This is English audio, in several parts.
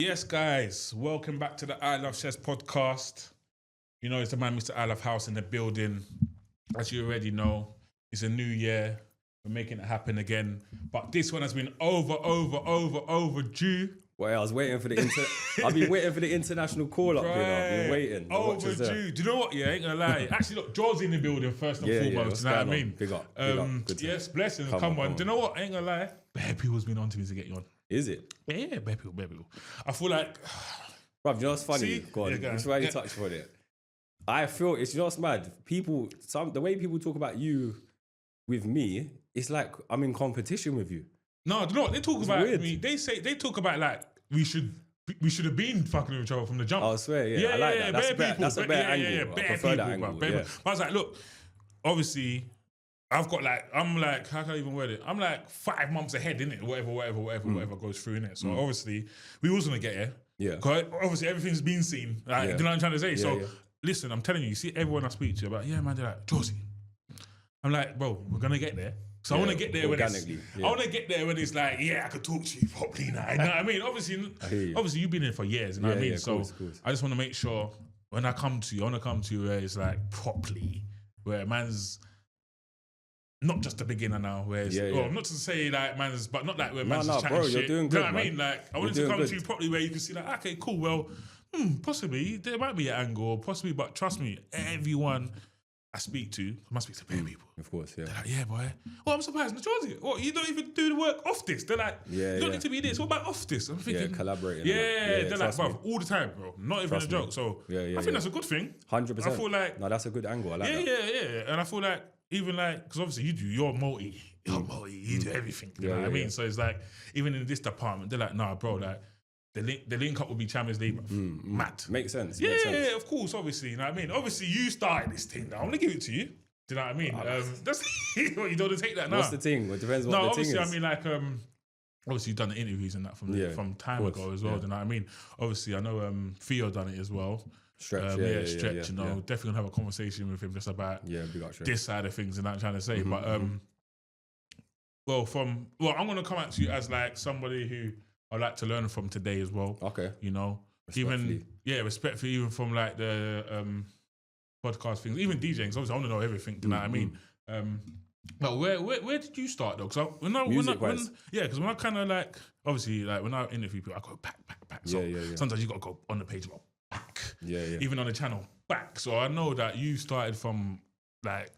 Yes, guys, welcome back to the Ilovesesh podcast. You know, it's the man, Mr. I Love House in the building. As you already know, it's a new year. We're making it happen again. But this one has been overdue. Well, I was waiting for the I've been waiting for the international call up. Right. You know, I've been waiting. Overdue. Do you know what? Yeah, ain't gonna lie. Actually, look, Jawzy in the building first and foremost. You know what I mean? Big up. Good yes, blessings. Come on. Do you know what? Ain't gonna lie. Bare people's been on to me to get you on. Is it? Yeah, bare people. I feel like, bruv, you know what's funny? See? Go on. That's why you touched on it. I feel it's, you know what's mad? The way people talk about you with me, it's like I'm in competition with you. No, do you know what? They talk about weird. me. They talk about like we should have been fucking with each other from the jump. I swear, yeah. I like that. That's a better angle. Yeah, I prefer that angle. But I was like, look, obviously, I'm like, how can I even word it? I'm like 5 months ahead, innit? Whatever goes through, innit? So obviously, we was gonna get here. Yeah. Because obviously everything's been seen. Like, you know what I'm trying to say? Listen, I'm telling you, see everyone I speak to about, yeah, man, they're like, Jawzy. I'm like, bro, we're gonna get there. So I want to get there when it's like, yeah, I could talk to you properly now. You know what I mean? Obviously, you've been here for years. You know what I mean? Course. I just want to make sure when I come to you, I want to come to you where it's like properly, where man's not just a beginner now. Where it's, not to say like man's, but not like where man's just chatting shit. You're doing good, you know what I mean? Like I wanted to come to you properly where you can see like, okay, cool. Well, possibly there might be an angle, or possibly, but trust me, everyone I speak to, I must speak to bare people. Of course, yeah. They're like, yeah, boy. Well, I'm surprised. Jawzy, what, you don't even do the work off this. They're like, you don't need to be this. What about off this? I'm thinking, collaborating. They're like, bro, all the time, bro. Not even a joke. So I think that's a good thing. 100%. I feel like, no, that's a good angle. I like that. Yeah. And I feel like, even like, because obviously you're multi, you do everything. You know what I mean? So it's like, even in this department, they're like, nah, bro, like, the link up would be Champions League, mad. Makes sense. Yeah, of course, obviously. You know what I mean? Obviously, you started this thing now. I'm going to give it to you. Do you know what I mean? That's you don't want to take that now. What's the thing? It depends what the thing is. No, obviously, I mean, like, obviously, you've done the interviews and that from time ago as well. Do you know what I mean? Obviously, I know Theo done it as well. Stretch, Stretch. You know, definitely gonna have a conversation with him just about this side of things and that I'm trying to say. But I'm gonna come at you as like somebody who I'd like to learn from today as well. Okay, you know, respectfully, even from like the podcast things, even DJing. Obviously, I want to know everything. Do you know what I mean? But where did you start though? Because when I kind of like, obviously, like when I interview people, I go back. So sometimes you got to go on the page about back. Even on the channel, back. So I know that you started from like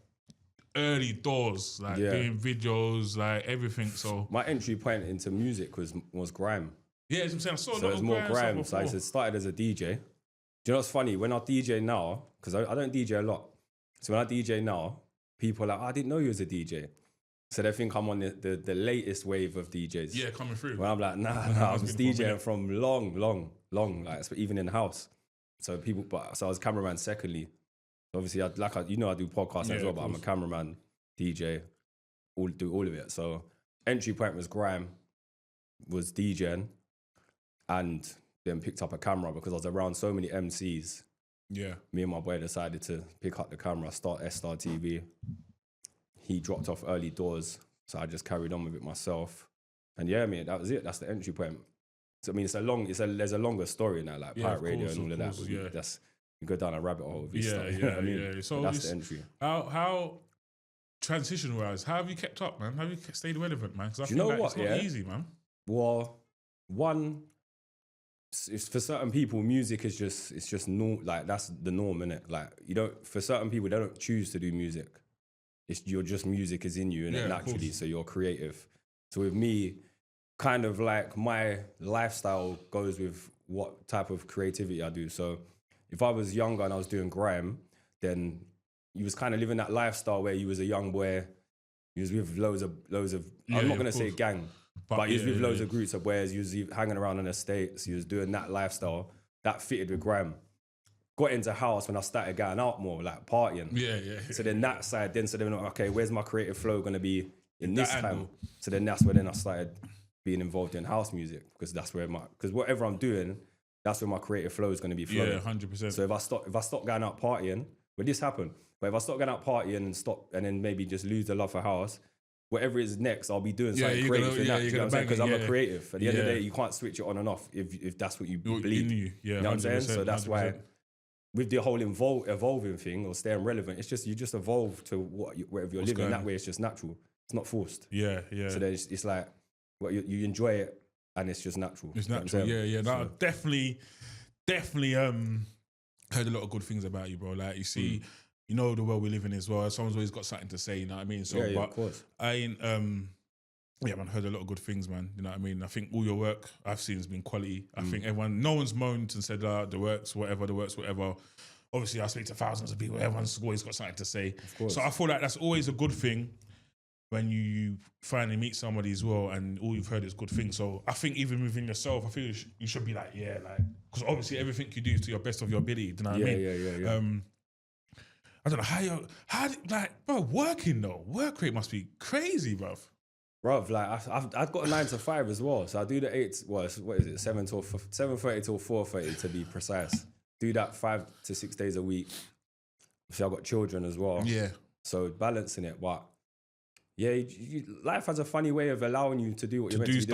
early doors, like doing videos, like everything. So my entry point into music was grime. Yeah, as I'm saying, I saw so it was more grime. So I started as a DJ. Do you know what's funny? When I DJ now, because I don't DJ a lot. So when I DJ now, people are like, I didn't know you was a DJ. So they think I'm on the latest wave of DJs. Yeah, coming through. When I'm like, nah, I was DJing from long, like even in the house. So I was cameraman secondly. Obviously, I do podcasts as well, but I'm a cameraman, DJ, do all of it. So entry point was grime, was DJing, and then picked up a camera because I was around so many MCs. Yeah. Me and my boy decided to pick up the camera, start S-Star TV. He dropped off early doors, so I just carried on with it myself. And yeah, man, that was it. That's the entry point. So I mean, there's a longer story now, like pirate radio and all of that. You go down a rabbit hole with stuff. You know what I mean? So that's the entry. How transition-wise, how have you kept up, man? How have you stayed relevant, man? Because I feel like it's not easy, man. Well, for certain people, music is just norm. Like that's the norm, innit? Like for certain people, they don't choose to do music. Music is in you, innit? Naturally. So you're creative. So with me, kind of like my lifestyle goes with what type of creativity I do. So if I was younger and I was doing grime, then you was kind of living that lifestyle where you was a young boy, you was with loads of I'm not gonna say gang, but you was with loads of groups of boys, you was hanging around in the States, you was doing that lifestyle that fitted with grime. Got into house when I started going out more, like partying. So then that side, okay, where's my creative flow gonna be in this time? So then that's where I started being involved in house music, because that's where because whatever I'm doing, that's where my creative flow is going to be flowing. Yeah, 100%. So if I stop going out partying, this happened. But if I stop going out partying and then maybe just lose the love for house, whatever is next, I'll be doing something creative in that. You know what I'm saying? Because I'm a creative. At the end of the day, you can't switch it on and off if that's what you believe. You know what I'm saying? So that's 100%. Why with the whole evolving thing or staying relevant, it's just you just evolve to wherever you're living. That way, it's just natural. It's not forced. Yeah. So then it's like you enjoy it and it's just natural. It's natural. Yeah. No, so. Definitely heard a lot of good things about you, bro. Like you see. You know the world we live in as well. Someone's always got something to say, you know what I mean? So, but of course. I ain't, man, heard a lot of good things, man. You know what I mean? I think all your work I've seen has been quality. I think no one's moaned and said, the works, whatever. Obviously, I speak to thousands of people. Everyone's always got something to say. Of course. So I feel like that's always a good thing when you finally meet somebody as well and all you've heard is good things. So I think even within yourself, I feel you should be like, because obviously everything you do is to your best of your ability. Do you know what I mean? Yeah. I don't know bro, work rate must be crazy, bruv. Bruv, like I've got a 9 to 5 as well. So I do the 8, what is it, 7:30 till 4:30 to be precise. Do that 5 to 6 days a week. So I've got children as well. Yeah. So balancing it, but life has a funny way of allowing you to do what you're meant to be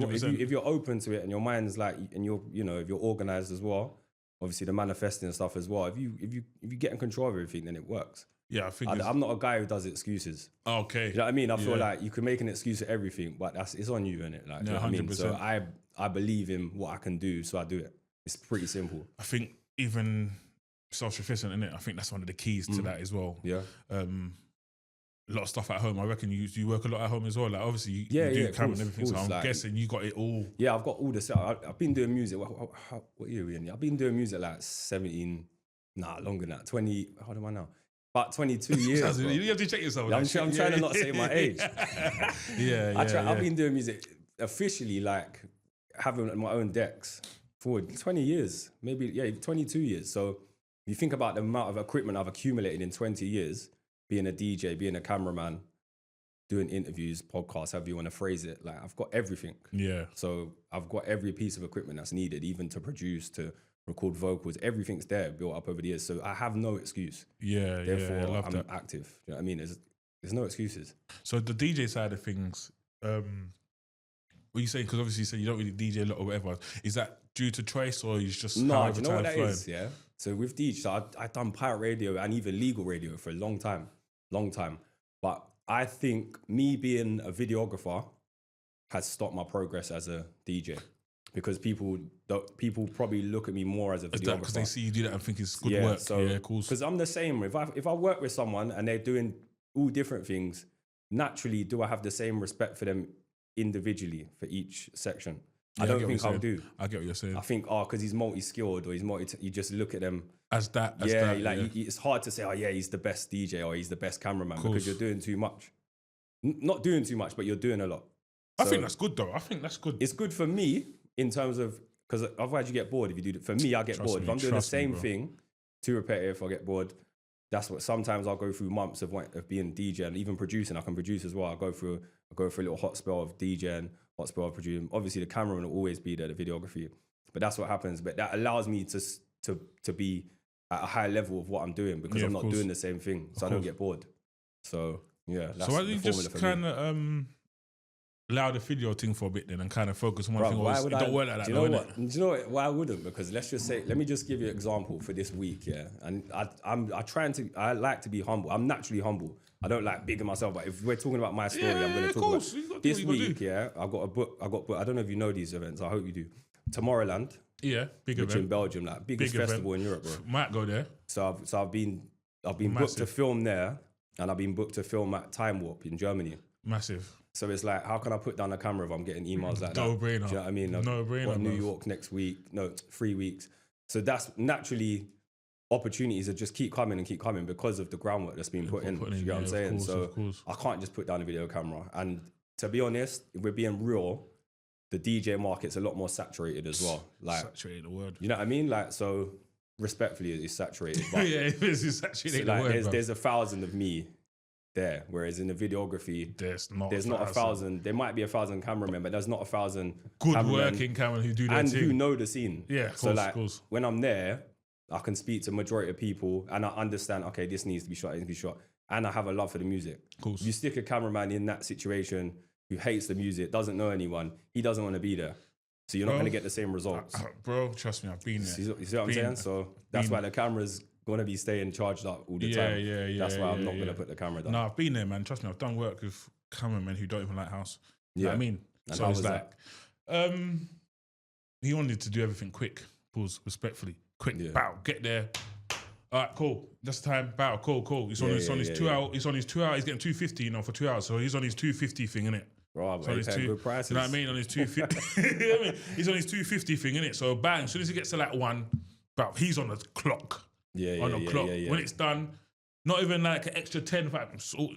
doing. If you're open to it and your mind's like, and if you're organized as well. Obviously, the manifesting stuff as well. If you get in control of everything, then it works. Yeah, I think I'm not a guy who does excuses. Okay, you know what I mean? I feel like you can make an excuse for everything, but it's on you, innit? Like, you know what I mean? So I believe in what I can do, so I do it. It's pretty simple. I think even self-sufficient, innit? I think that's one of the keys to that as well. Yeah. A lot of stuff at home. I reckon you work a lot at home as well. Like obviously you do camera and everything. So I'm guessing you got it all. Yeah, I've got all the. I've been doing music. What year are we in? I've been doing music like 17. Nah, longer than that. 20. How old am I now? About 22 years. You have to check yourself. I'm trying to not say my age. I've been doing music officially, like having my own decks for 20 years, maybe 22 years. So if you think about the amount of equipment I've accumulated in 20 years. Being a DJ, being a cameraman, doing interviews, podcasts, however you want to phrase it. Like I've got everything. Yeah. So I've got every piece of equipment that's needed, even to produce, to record vocals. Everything's there, built up over the years. So I have no excuse. Therefore, I'm active. You know what I mean? There's no excuses. So the DJ side of things, what you saying? Because obviously you said you don't really DJ a lot or whatever. Is that due to choice or you just no? Do you know what that is? Yeah. So with DJ, so I've done pirate radio and even legal radio for a long time. But I think me being a videographer has stopped my progress as a DJ because people probably look at me more as a videographer. Because they see you do that and think it's good work. So, yeah, cool. Because I'm the same. If I work with someone and they're doing all different things, naturally, do I have the same respect for them individually for each section? I don't think I do. I get what you're saying. I think, because he's multi-skilled or you just look at them as that. It's hard to say, he's the best DJ or he's the best cameraman because you're doing too much. Not doing too much, but you're doing a lot. I think that's good though. I think that's good. It's good for me in terms of, because otherwise you get bored if you do it. For me, I get bored. If I'm doing the same thing, too repetitive, I get bored. That's what sometimes I'll go through months of being DJ and even producing. I can produce as well. I go through a little hot spell of DJing, hot spell of producing. Obviously, the cameraman will always be there, the videography. But that's what happens. But that allows me to be at a high level of what I'm doing because I'm not doing the same thing, so I don't get bored. So that's so why don't you just kind of allow the video thing for a bit then and kind of focus on one thing? It don't work like that. Do you know what? Why I wouldn't? Because let me just give you an example for this week, And I like to be humble. I'm naturally humble. I don't like bigging myself, but if we're talking about my story, I'm going to talk about this week. I got a book. I don't know if you know these events. I hope you do. Tomorrowland. Yeah, big event in Belgium, like biggest festival in Europe, bro. Might go there. So I've been booked to film there, and I've been booked to film at Time Warp in Germany. Massive. So it's like, how can I put down the camera if I'm getting emails like that? No brainer. Do you know what I mean? No brainer. New York next week. No, 3 weeks. So that's naturally opportunities that just keep coming because of the groundwork that's been put in. Do you know what I'm saying? So I can't just put down a video camera. And to be honest, if we're being real, the DJ market's a lot more saturated as well. Like saturated the word. You know what I mean? Like, so respectfully, it's saturated. But it's saturated the word. There's 1,000 of me there, whereas in the videography, there's not 1,000. There might be 1,000 cameramen, but there's not 1,000 good working cameramen who do that and too. who know the scene. Yeah, of course. When I'm there, I can speak to majority of people and I understand, okay, this needs to be shot, and I have a love for the music. Of course. You stick a cameraman in that situation who hates the music, doesn't know anyone, he doesn't want to be there. So you're not going to get the same results. Bro, trust me, I've been there. You see what I'm saying? So that's why the camera's going to be staying charged up all the time. That's why I'm not going to put the camera down. No, I've been there, man. Trust me, I've done work with cameramen who don't even like house. You know what I mean? And so it's like, he wanted to do everything quick. Pause, respectfully. Quick, bow, get there. All right, cool. That's time. Bow, cool. He's on his 2 hour. He's on his 2 hour. He's getting 250, for 2 hours. So he's on his 250 thing, innit? Bro, so he's paying good prices. You know what I mean? On his 250. You know what I mean? He's on his 250 thing, innit? So bang, as soon as he gets to like 1, bow, he's on the clock. On the clock. When it's done, not even like an extra 10.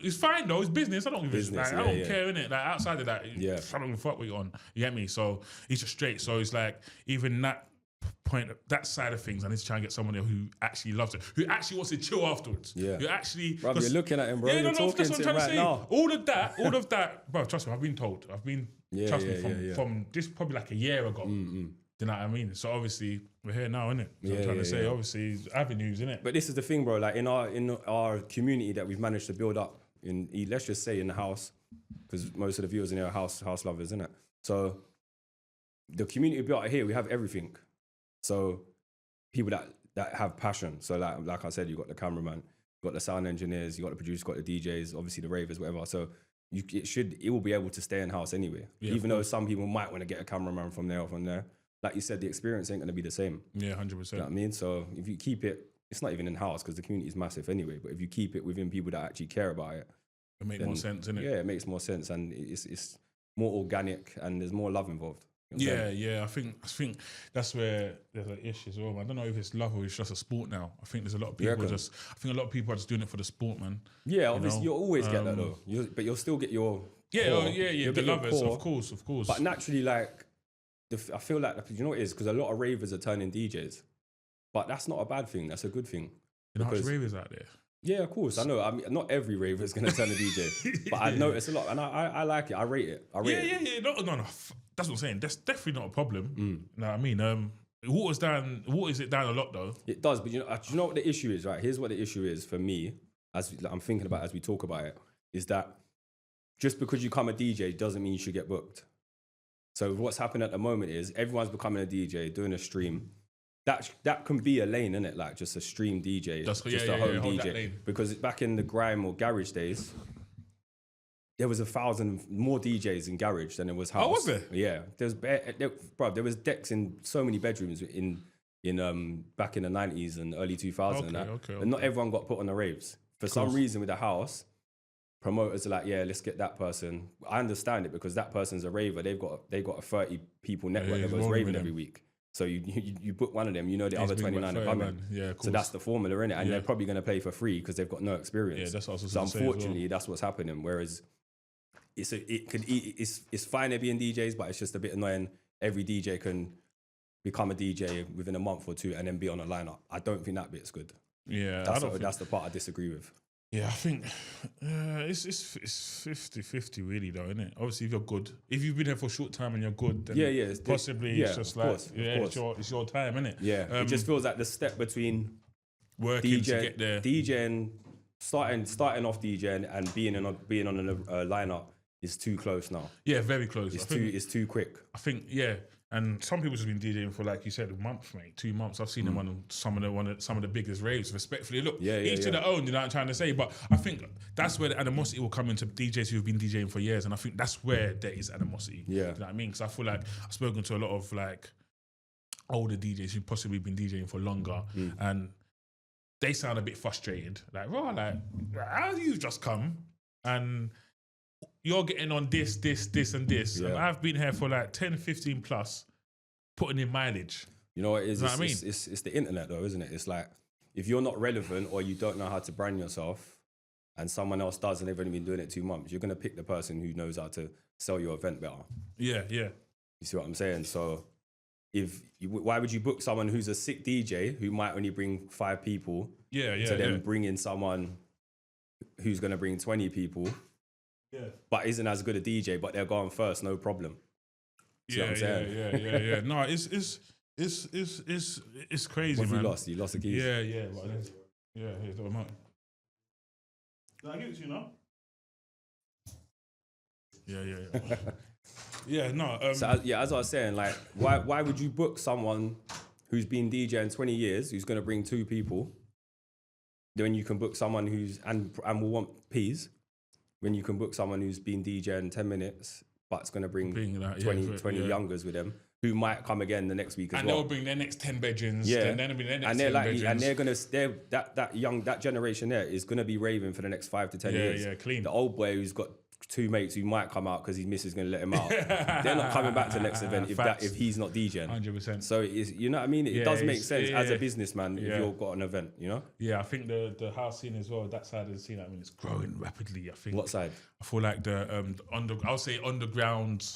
It's fine though. It's business. I don't give a I don't care, innit? Like outside of that, I don't give a fuck what you're on. You get me? So he's just straight. So it's like even that point, that side of things, I need to try and get someone there who actually loves it, who actually wants to chill afterwards. Who actually, bro, you're looking at him, bro. You're talking to him right now. All of that, bro. Trust me, I've been told. Trust me, from this probably like a year ago. Do you know what I mean? So obviously we're here now, innit? So I'm trying to say, obviously, avenues, innit? But this is the thing, bro. Like in our community that we've managed to build up in, let's just say in the house, because most of the viewers in here are house lovers, innit? So the community we built out here, we have everything. So people that have passion. So like I said, you got the cameraman, you got the sound engineers, you got the producers, you got the DJs, obviously the ravers, whatever. So it will be able to stay in house anyway. Even though some people might want to get a cameraman from there or from there. Like you said, the experience ain't going to be the same. Yeah, 100%. You know what I mean? So if you keep it, it's not even in house because the community is massive anyway. But if you keep it within people that actually care about it, it makes more sense, innit? Yeah, it makes more sense, and it's more organic, and there's more love involved. You know I think that's where there's an issue as well, man. I don't know if it's love or it's just a sport now. I think there's a lot of people I think a lot of people are just doing it for the sport, man. Yeah, obviously you'll always get that though. But you'll still get your the lovers, of course. But naturally, like I feel like you know what it is, because a lot of ravers are turning DJs, but that's not a bad thing. That's a good thing. You know how much ravers out there? Yeah, of course. I know. I mean, not every raver is going to turn a DJ, but I notice a lot, and I like it. I rate it. No. That's what I'm saying. That's definitely not a problem. You know what I mean? Waters it down a lot though. It does, but you know what the issue is, right? Here's what the issue is for me, I'm thinking about as we talk about it, is that just because you become a DJ doesn't mean you should get booked. So what's happening at the moment is everyone's becoming a DJ, doing a stream. That can be a lane, innit? Like just a stream DJ, just a home DJ. Because back in the grime or garage days, there was 1,000 more DJs in garage than there was house. Oh, was there? Yeah, there was decks in so many bedrooms in back in the 90s and early 2000s. And not everyone got put on the raves for some reason. With the house, promoters are like, yeah, let's get that person. I understand it because that person's a raver. They've got a 30 people network that goes raving every week. So you book one of them, you know the other 29 are coming. Yeah, so that's the formula, innit? And they're probably going to play for free because they've got no experience. Yeah, that's what I was so unfortunately, that's what's happening. Whereas it's fine they're being DJs, but it's just a bit annoying. Every DJ can become a DJ within a month or two and then be on a lineup. I don't think that bit's good. Yeah, that's the part I disagree with. Yeah, I think it's 50-50 really though, isn't it? Obviously, if you're good, if you've been here for a short time and you're good, then it's just like, it's your time, innit? Yeah, it just feels like the step between working to get there, DJing, starting off DJing and being on a lineup is too close now. Yeah, very close. It's too quick. I think and some people have been DJing for, like you said, a month, mate, 2 months. I've seen them on some of the biggest raves. Respectfully, look, each to their own. You know what I'm trying to say? But I think that's where the animosity will come into DJs who've been DJing for years, and I think that's where there is animosity. Yeah, you know what I mean? Because I feel like I've spoken to a lot of like older DJs who've possibly been DJing for longer, and they sound a bit frustrated. Like, bro, how do you just come and you're getting on this, and this. Yeah. And I've been here for like 10, 15 plus, putting in mileage. You know what it is? It's the internet though, isn't it? It's like, if you're not relevant or you don't know how to brand yourself and someone else does and they've only been doing it 2 months, you're going to pick the person who knows how to sell your event better. Yeah. You see what I'm saying? So why would you book someone who's a sick DJ who might only bring 5 people to then bring in someone who's going to bring 20 people? Yeah. But isn't as good a DJ, but they're going first, no problem. See what I'm saying? Yeah. No, it's crazy, man. You lost the keys. Yeah. Here's the remote. Did I give it to you now? Yeah. Yeah, no. So as I was saying, like, why would you book someone who's been DJing 20 years, who's going to bring 2 people, then you can book someone who's and will want peas, when you can book someone who's been DJing 10 minutes, but it's going to bring 20 youngers with them, who might come again the next week as well. And they'll bring their next 10 bedrooms. Yeah. Then they'll bring their next and they're 10 like, bedrooms. and they're going to, that generation there is going to be raving for the next 5 to 10 years. Yeah, clean. The old boy who's got 2 mates who might come out because his missus is going to let him out. They're not coming back to the next event if he's not DJing. 100%. So you know what I mean? It does make sense as a businessman if you've got an event, you know? Yeah, I think the house scene as well, that side of the scene, I mean, it's growing rapidly, I think. What side? I feel like I'll say underground.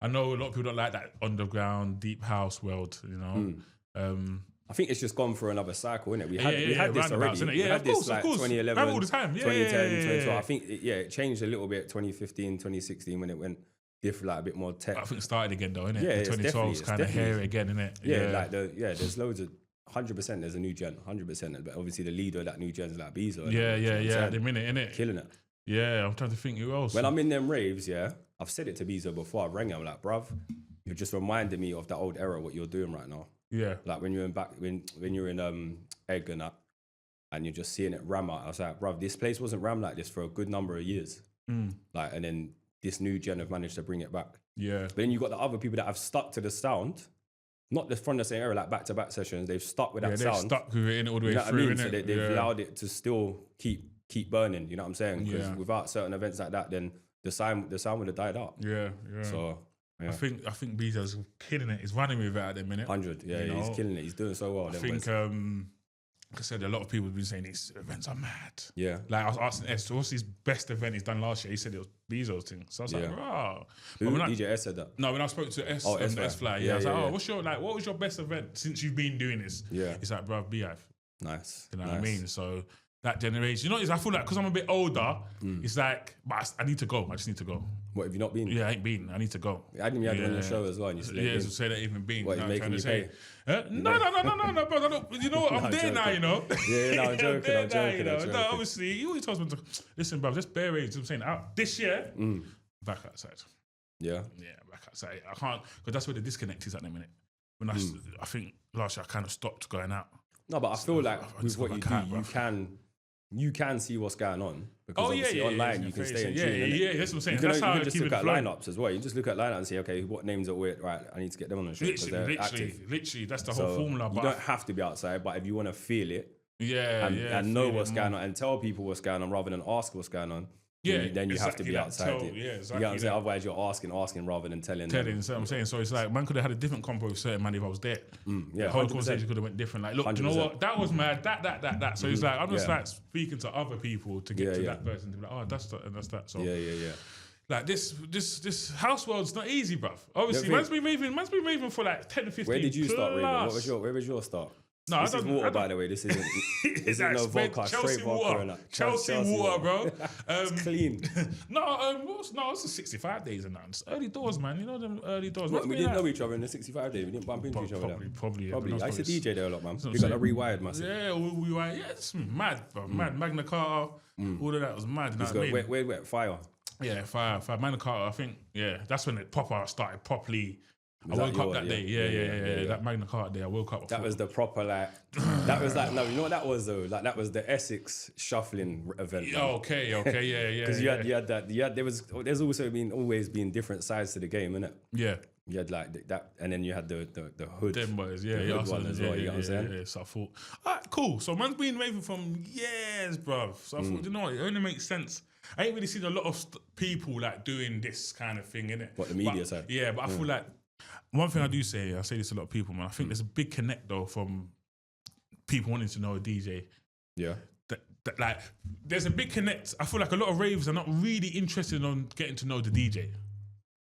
I know a lot of people don't like that underground deep house world, you know? I think it's just gone for another cycle, innit? We had this already. We had this like 2011, all the time. 2010, 2012. I think it changed a little bit 2015, 2016 when it went different, like a bit more tech. I think it started again though, innit? Yeah, the 2012's kind of hairy again, innit? Yeah, there's loads of 100%. There's a new gen, 100%. But obviously the leader of that new gen is like Bezo. Yeah. At the minute, innit? Killing it. Yeah, I'm trying to think who else. When I'm in them raves, I've said it to Bezo before. I rang him like, bruv, you're just reminding me of that old era. What you're doing right now. Yeah, like when you're in Egg and that, and you're just seeing it ram out. I was like, bruv, this place wasn't ram like this for a good number of years. Like, and then this new gen have managed to bring it back. Yeah, but then you got the other people that have stuck to the sound, not from the same era, like back-to-back sessions. They've stuck with that sound. They've stuck with it all the way through. What I mean? So they've allowed it to still keep burning. You know what I'm saying? Because without certain events like that, then the sound would have died out. Yeah. So. Yeah. I think Bezo's killing it. He's running with it at the minute. 100, he's killing it. He's doing so well. I think, like I said, a lot of people have been saying these events are mad. Yeah. Like I was asking S, what's his best event he's done last year? He said it was Bezo's thing. So I was like, wow. DJ S said that? No, when I spoke to S, S-Fly, I was like, what was your best event since you've been doing this? Yeah. He's like, bruv, Beehive. Nice. You know what I mean? So that generation, you know, I feel like because I'm a bit older, it's like, but I need to go. I just need to go. What, have you not been? Yeah, I ain't been. I need to go. I didn't even have it on your show as well. And you so say that even been. What, he's making you pay? No, bro. You know what? I'm there now, you know? Yeah, I'm joking. No, obviously, he always tells me, listen, bro, just bear age. I'm saying, out this year, back outside. Yeah? Yeah, back outside. I can't, because that's where the disconnect is at the minute. When I think last year I kind of stopped going out. No, but I feel like with what you do, you can see what's going on because online you can stay in tune. Yeah, that's what I'm saying. You can just look at lineups as well. You just look at lineups and say, okay, what names are weird? Right, I need to get them on the show because they're active. Literally, that's the whole formula. You don't have to be outside, but if you want to feel it, and know what's going on and tell people what's going on rather than ask what's going on. Then you have to be outside. Exactly. You know what I'm saying? Otherwise, you're asking rather than telling. So I'm saying, so it's like man could have had a different combo with certain man if I was there. Yeah, the whole conversation could have went different. Like, look, 100%. You know what? That was mad. That. So it's like I'm just like speaking to other people to get to that person to be like, oh, that's that. So yeah. Like this house world's not easy, bruv. Obviously, man's been raving for like 10 to 15. Where did you start raving? Where was your start? No, this is water, by the way. This isn't no vodka, straight vodka. Chelsea water, bro. It's clean. It's the 65 days and that. It's early doors, man. You know them early doors. What, we didn't know each other in the 65 days. We didn't bump into each other. Probably. I used to DJ there a lot, man. We got a rewired, massive. Yeah, we were. Yeah, it's mad, bro. Mad. Magna Carta, all of that was mad. You know what I mean? Wet, fire. Yeah, fire. Magna Carta, I think, that's when it started properly. I woke up that day. Yeah. That Magna Carta day, I woke up. That was the proper, like, that was like, no, you know what that was though? Like, that was the Essex shuffling event. Okay, yeah. Because you had that, there's also always been different sides to the game, innit? Yeah. You had like that, and then you had the hood. Them boys, the hood one as well, you know what I'm saying? Yeah, so I thought, all right, cool. So man's been raving from years, bruv. So I thought, you know what, it only makes sense. I ain't really seen a lot of people like doing this kind of thing, innit? What, the media side? Yeah, but I feel like, one thing I do say, I say this to a lot of people, man, I think there's a big connect though from people wanting to know a DJ. Yeah. That like, there's a big connect. I feel like a lot of raves are not really interested in getting to know the DJ.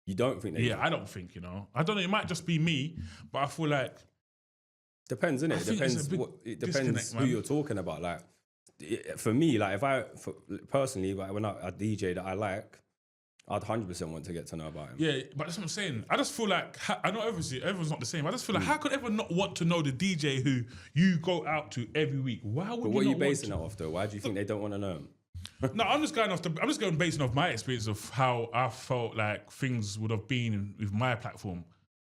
You don't think they do? I don't think, you know. I don't know, it might just be me, but I feel like... Depends, innit? It depends who you're talking about. Like, for me, like, personally, like, when a DJ that I like, I'd 100% want to get to know about him. Yeah, but that's what I'm saying. I just feel like, I know everyone's not the same. I just feel like, how could everyone not want to know the DJ who you go out to every week? Why would you? But what are you basing that off though? Why do you think they don't want to know him? No, I'm just going based off my experience of how I felt like things would have been with my platform.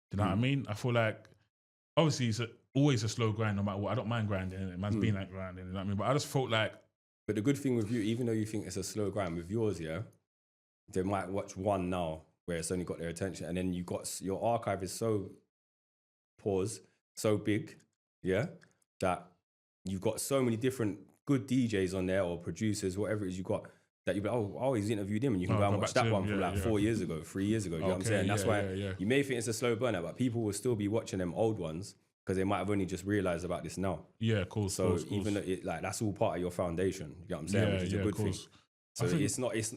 Do you know what I mean? I feel like obviously it's always a slow grind no matter what. I don't mind grinding. It man's been like grinding. You know what I mean? But I just felt like. But the good thing with you, even though you think it's a slow grind with yours, yeah, they might watch one now where it's only got their attention, and then you got your archive is so big, yeah, that you've got so many different good DJs on there or producers, whatever it is you got, that you'll be like, oh, he's interviewed him, and you can go and watch that one from 4 years ago, 3 years ago. You know what I'm saying? That's why you may think it's a slow burner, but people will still be watching them old ones because they might have only just realized about this now. Yeah, cool. So even though that's all part of your foundation. You know what I'm saying? Which is a good thing. So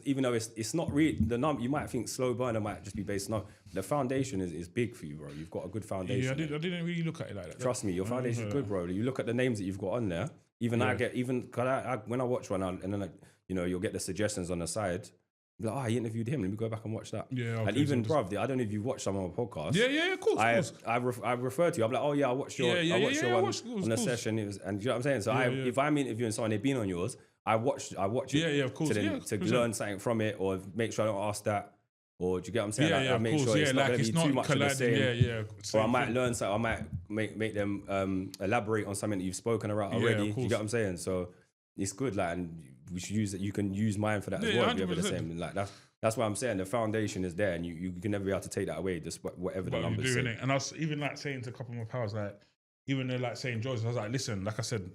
even though it's not really the number, you might think slow burner might just be based on the foundation is big for you, bro. You've got a good foundation. Yeah, I didn't really look at it like that. Trust me, your foundation is good, bro. You look at the names that you've got on there. When I watch one, and then you'll get the suggestions on the side. Be like, he interviewed him. Let me go back and watch that. Yeah, and even, bruv, I don't know if you've watched some of my podcasts. Yeah, of course. I refer to you. I'm like, I watched your one on the session. And you know what I'm saying? So if I'm interviewing someone, they've been on yours, I watch it. Yeah, of course. To learn something from it, or make sure I don't ask that. Or do you get what I'm saying? I make sure it's not going to be too much of the same. Or I might learn something. I might make them elaborate on something that you've spoken about already. Do you get what I'm saying? So it's good, and we should use that. You can use mine for that as well. If you're the same, that's what I'm saying. The foundation is there, and you can never be able to take that away. Just whatever the numbers say. And I was even saying to a couple of my pals, even they're saying Jawzy, I was like, listen, like I said,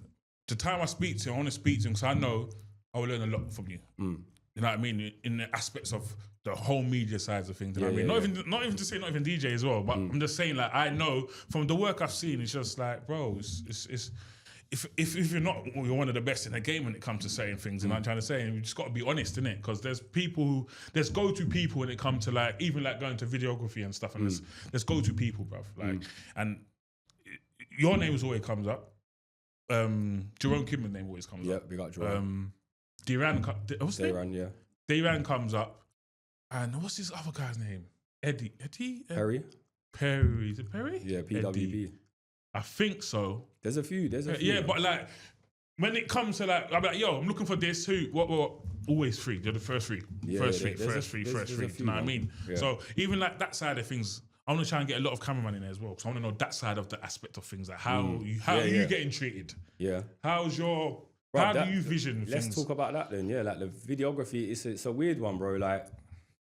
the time I speak to him, I want to speak to him because I know I will learn a lot from you. You know what I mean? In the aspects of the whole media sides of things. You know what I mean? Not even to say not even DJ as well, but I'm just saying I know from the work I've seen, it's just like, bro, it's if you're one of the best in the game when it comes to certain things, and I'm trying to say, and you just got to be honest in it, because there's go-to people when it comes to even going to videography and stuff, and there's go-to people, bruv. And your name always comes up. Jerome Kim's name always comes up. Yeah, we got Jerome. Dayran comes up, and what's this other guy's name? Eddie? Perry? Perry. Is it Perry? Yeah, PWB. I think so. There's a few. Yeah, but when it comes to I'm like, yo, I'm looking for this. Who? What? Always free. They're the first free. First free. You know what I mean? Yeah. So even that side of things, I want to try and get a lot of cameraman in there as well, because I want to know that side of the aspect of things, how are you getting treated? Yeah. How's your how do you vision things? Let's talk about that then. Yeah, the videography, it's a weird one, bro.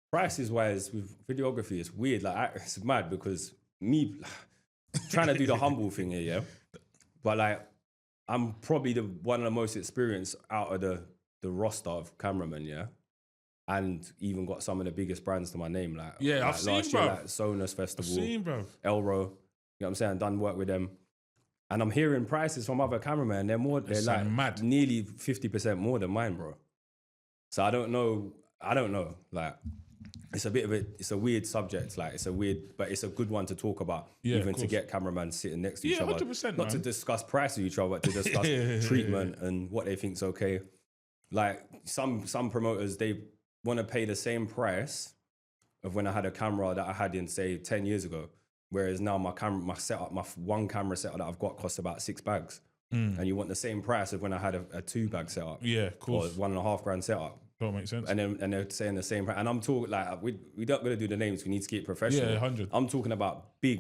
Prices wise with videography, it's weird. It's mad because me trying to do the humble thing here, yeah. But I'm probably one of the most experienced out of the roster of cameramen, yeah. And even got some of the biggest brands to my name, I've seen, last year, Sonos Festival, I've seen, bro. Elro, you know what I'm saying? Done work with them. And I'm hearing prices from other cameramen. They're mad. Nearly 50% more than mine, bro. So I don't know. It's it's a weird subject. But it's a good one to talk about. Yeah, even to get cameramen sitting next to each other. 100%, Not to discuss price with each other, but to discuss treatment and what they think's okay. Some promoters, they want to pay the same price of when I had a camera that I had in, say, 10 years ago. Whereas now my setup, my one camera setup that I've got costs about 6 bags. And you want the same price of when I had a 2-bag setup. Yeah, of course. Or $1.5 grand setup. That makes sense. And they're saying the same price. And I'm talking we don't going to do the names. We need to keep professional. Yeah, 100. I'm talking about the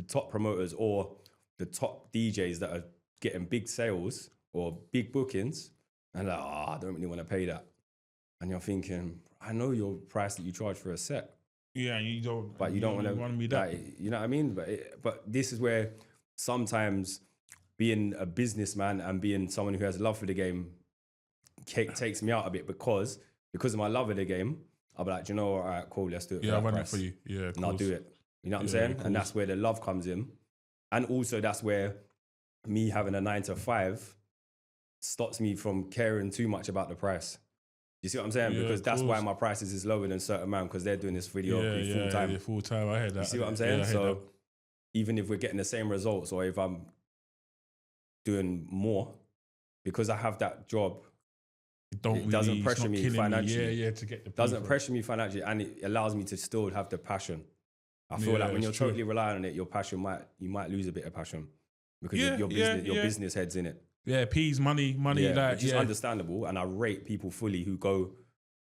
top promoters or the top DJs that are getting big sales or big bookings. And I don't really want to pay that. And you're thinking, I know your price that you charge for a set. Yeah, you don't. But you don't want to be that. You know what I mean? But this is where sometimes being a businessman and being someone who has love for the game takes me out a bit because of my love of the game. I'll be like, all right, cool, let's do it. Yeah, I'll run it for you. Yeah, and I'll do it. You know what I'm saying? And that's where the love comes in. And also that's where me having a 9 to 5 stops me from caring too much about the price. You see what I'm saying? Yeah, because that's why my prices is lower than certain man, because they're doing this video full time. Yeah, full time. I heard that. You see what I'm saying? So even if we're getting the same results, or if I'm doing more, because I have that job, it doesn't pressure me financially. To get the doesn't pressure me financially, and it allows me to still have the passion. I feel like when you're totally relying on it, your passion you might lose a bit of passion because your business head's in it. Yeah, peas, money, like, which is understandable, and I rate people fully who go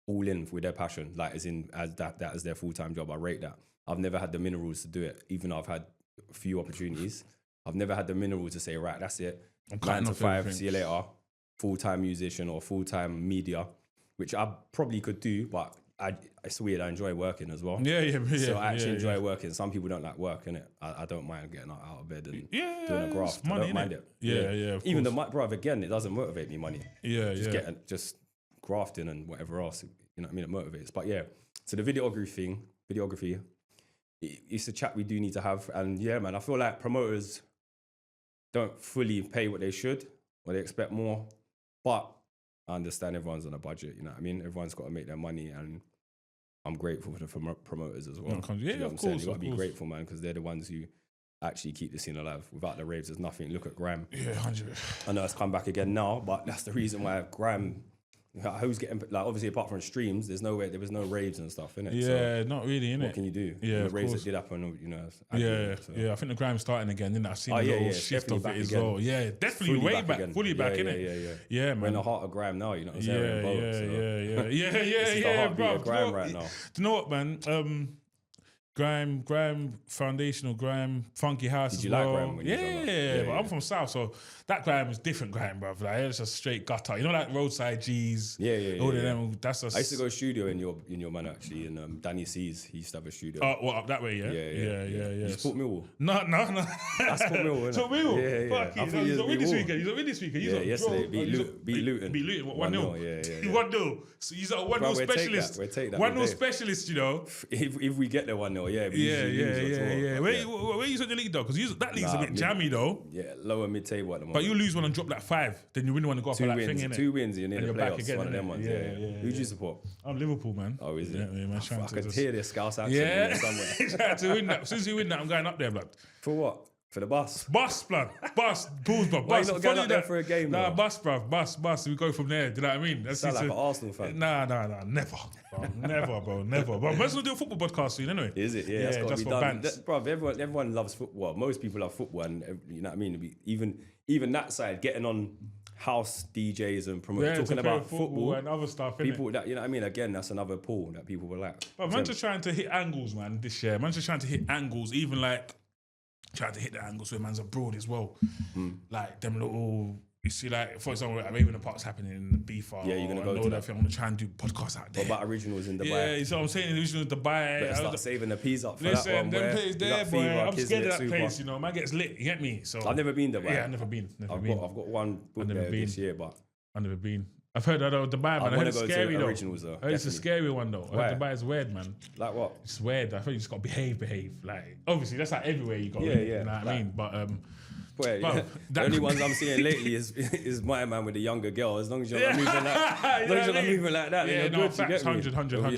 all in with their passion, like as that as their full-time job. I rate that. I've never had the minerals to do it, even though I've had a few opportunities. I've never had the minerals to say, right, that's it, 9 to 5, see you later, full-time musician or full-time media, which I probably could do, but it's weird. I enjoy working as well. So I actually enjoy working. Some people don't like work, innit? I don't mind getting out of bed and doing a graft. Money, I don't mind it. Yeah. Even the bruv, again, it doesn't motivate me, money. Just grafting and whatever else. You know what I mean? It motivates. But yeah, so the videography, it's a chat we do need to have. And yeah, man, I feel like promoters don't fully pay what they should, or they expect more. But I understand everyone's on a budget, you know what I mean? Everyone's got to make their money, and I'm grateful for the promoters as well. Yeah, of course. You've got to be grateful, man, because they're the ones who actually keep the scene alive. Without the raves, there's nothing. Look at Grime. Yeah, 100. I know it's come back again now, but that's the reason why Grime, who's getting, like, obviously apart from streams, there was no raves and stuff, innit? Yeah, so not really, innit? What can you do? Yeah, the raves that did happen, you know. I think the Grime's starting again, innit? I've seen a little shift of it as well. Yeah, definitely fully back, fully back, innit? Yeah, man. We're in the heart of Grime now, you know what I'm saying? Yeah, It's the heartbeat of Grime right now. Do you know what, man? Grime, foundational Grime, funky house as well. Did you like Grime when you was younger? But I'm from South, so that Grime is different Grime, bruv. Like, it's just straight gutter. You know, like roadside G's. All of them. That's just... I used to go studio in your man, actually, in Danny C's. He used to have a studio. Oh, what, up that way, yeah? Yeah. You support Millwall? No. That's Sport Millwall, isn't it? Sport Millwall? Yeah. Fuck you. He's not win this weekend. Yeah, yesterday. Beat Luton. Beat Luton, what, 1-0? Yeah. 1-0. So he's a 1-0 specialist. We'll take that. 1-0 specialist, you know. If we get the 1-0, yeah. Yeah. Where you at the league though? Because that league's a bit jammy though. Yeah, lower mid-table at the moment. But you lose one and drop like 5, then you win one and go up for that thing, innit? 2 wins, you're near the playoffs. Again, one of them ones. Yeah. Who do you support? I'm Liverpool, man. Oh, is it? Yeah, man. I can hear this Scouse accent somewhere. Trying to win that. As soon as you win that, I'm going up there, blood. For what? For the bus? Bus, blood. Bus. Pools, blood. Why you not going up there for a game, Nah, though? bus, bruv. Bus. We go from there. Do you know what I mean? You sound like an Arsenal fan. Nah. Never. Bro. Never. But let's do a football podcast soon, anyway. Is it? Yeah, that's got to just be for done. bands. Bro, everyone loves football. Most people love football, and you know what I mean? Even that side, getting on house DJs and promoters talking about football and other stuff. People that, you know what I mean? Again, that's another pool that people will like. But man's just trying to hit angles, man, this year. Man's just trying to hit angles, even like trying to hit the angles where man's abroad as well. Like them little, you see, like, for example, Raver Park's happening in the BFAR. Yeah, you're going to go to that. I'm going to try and do podcasts out there. What about originals in Dubai? Yeah, you see what I'm saying? Originals in Dubai. Better start saving the peas up for Listen, that one. them places there, boy. I'm scared of that place, you know. Man gets lit, you get me? So I've never been Dubai. Yeah, I've never been. I've got one booked there this year, but I've never been. I've heard that Dubai, man. I heard it's scary though. Originals, though. It's a scary one though. Why? Dubai is weird, man. Like what? It's weird. I think you just got to behave. Like, obviously, that's like everywhere you go. Yeah. You know what I mean? But the only ones I'm seeing lately is my man with the younger girl. As long as you're not moving like that, yeah, then you're good. Facts, 100.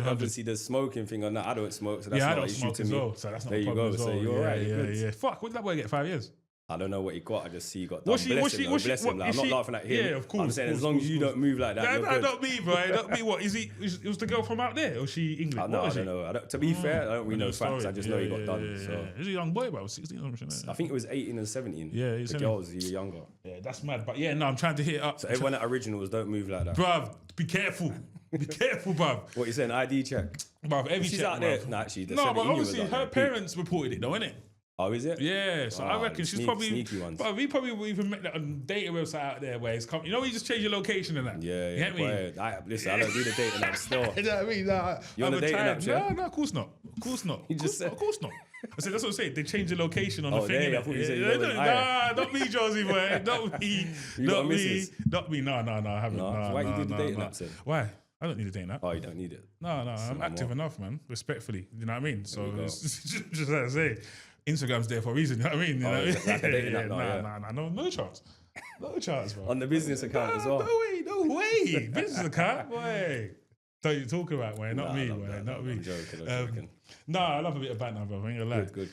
Obviously, the smoking thing on that. I don't smoke, so that's not an issue to me. So that's not there you go. So you're right. Yeah. Fuck, what did that boy get? 5 years? I don't know what he got. I just see he got. Bless him. I'm not laughing at him. Yeah, of course. I'm saying as long as you don't move like that. No, not me, bro. Not me. What is he? Was the girl from out there, or she English? No, I don't know. To be fair, I don't really know facts. I just know he got done. So he's a young boy, bro. 16 or something. I think it was 18 and 17. Yeah, the girls, he was younger. Yeah, that's mad. But yeah, no, I'm trying to hit it up. So everyone at originals don't move like that, bruv. Be careful. Be careful, bruv. What you saying? ID check, bruv. Every she's check, out there. No, actually, but obviously her parents reported it, though, innit? Oh, is it? Yeah, so I reckon she's probably sneaky ones. But we probably even met that on data website out there where it's you know, you just change your location and that. Yeah. You get me? Listen, I don't do the dating app still. You know what I mean? Nah, you on the dating app? No, of course not. Of course not. You just said, of course not. I said that's what I'm saying. They change the location on the thing. I thought you said not me, Jawzy, boy. Not me. Not me. No, I haven't. Why you do the dating app? Why? I don't need a dating app. Oh, you don't need it? No, I'm active enough, man. Respectfully. You know what I mean? So it's just like I say. Instagram's there for a reason, you know what I mean? No chance. No chance, bro. On the business account as well. No way. Business account, boy. Don't you talk about, boy. Not me, boy. Not me. I'm joking. I love a bit of banter, bro. I ain't gonna lie. Good.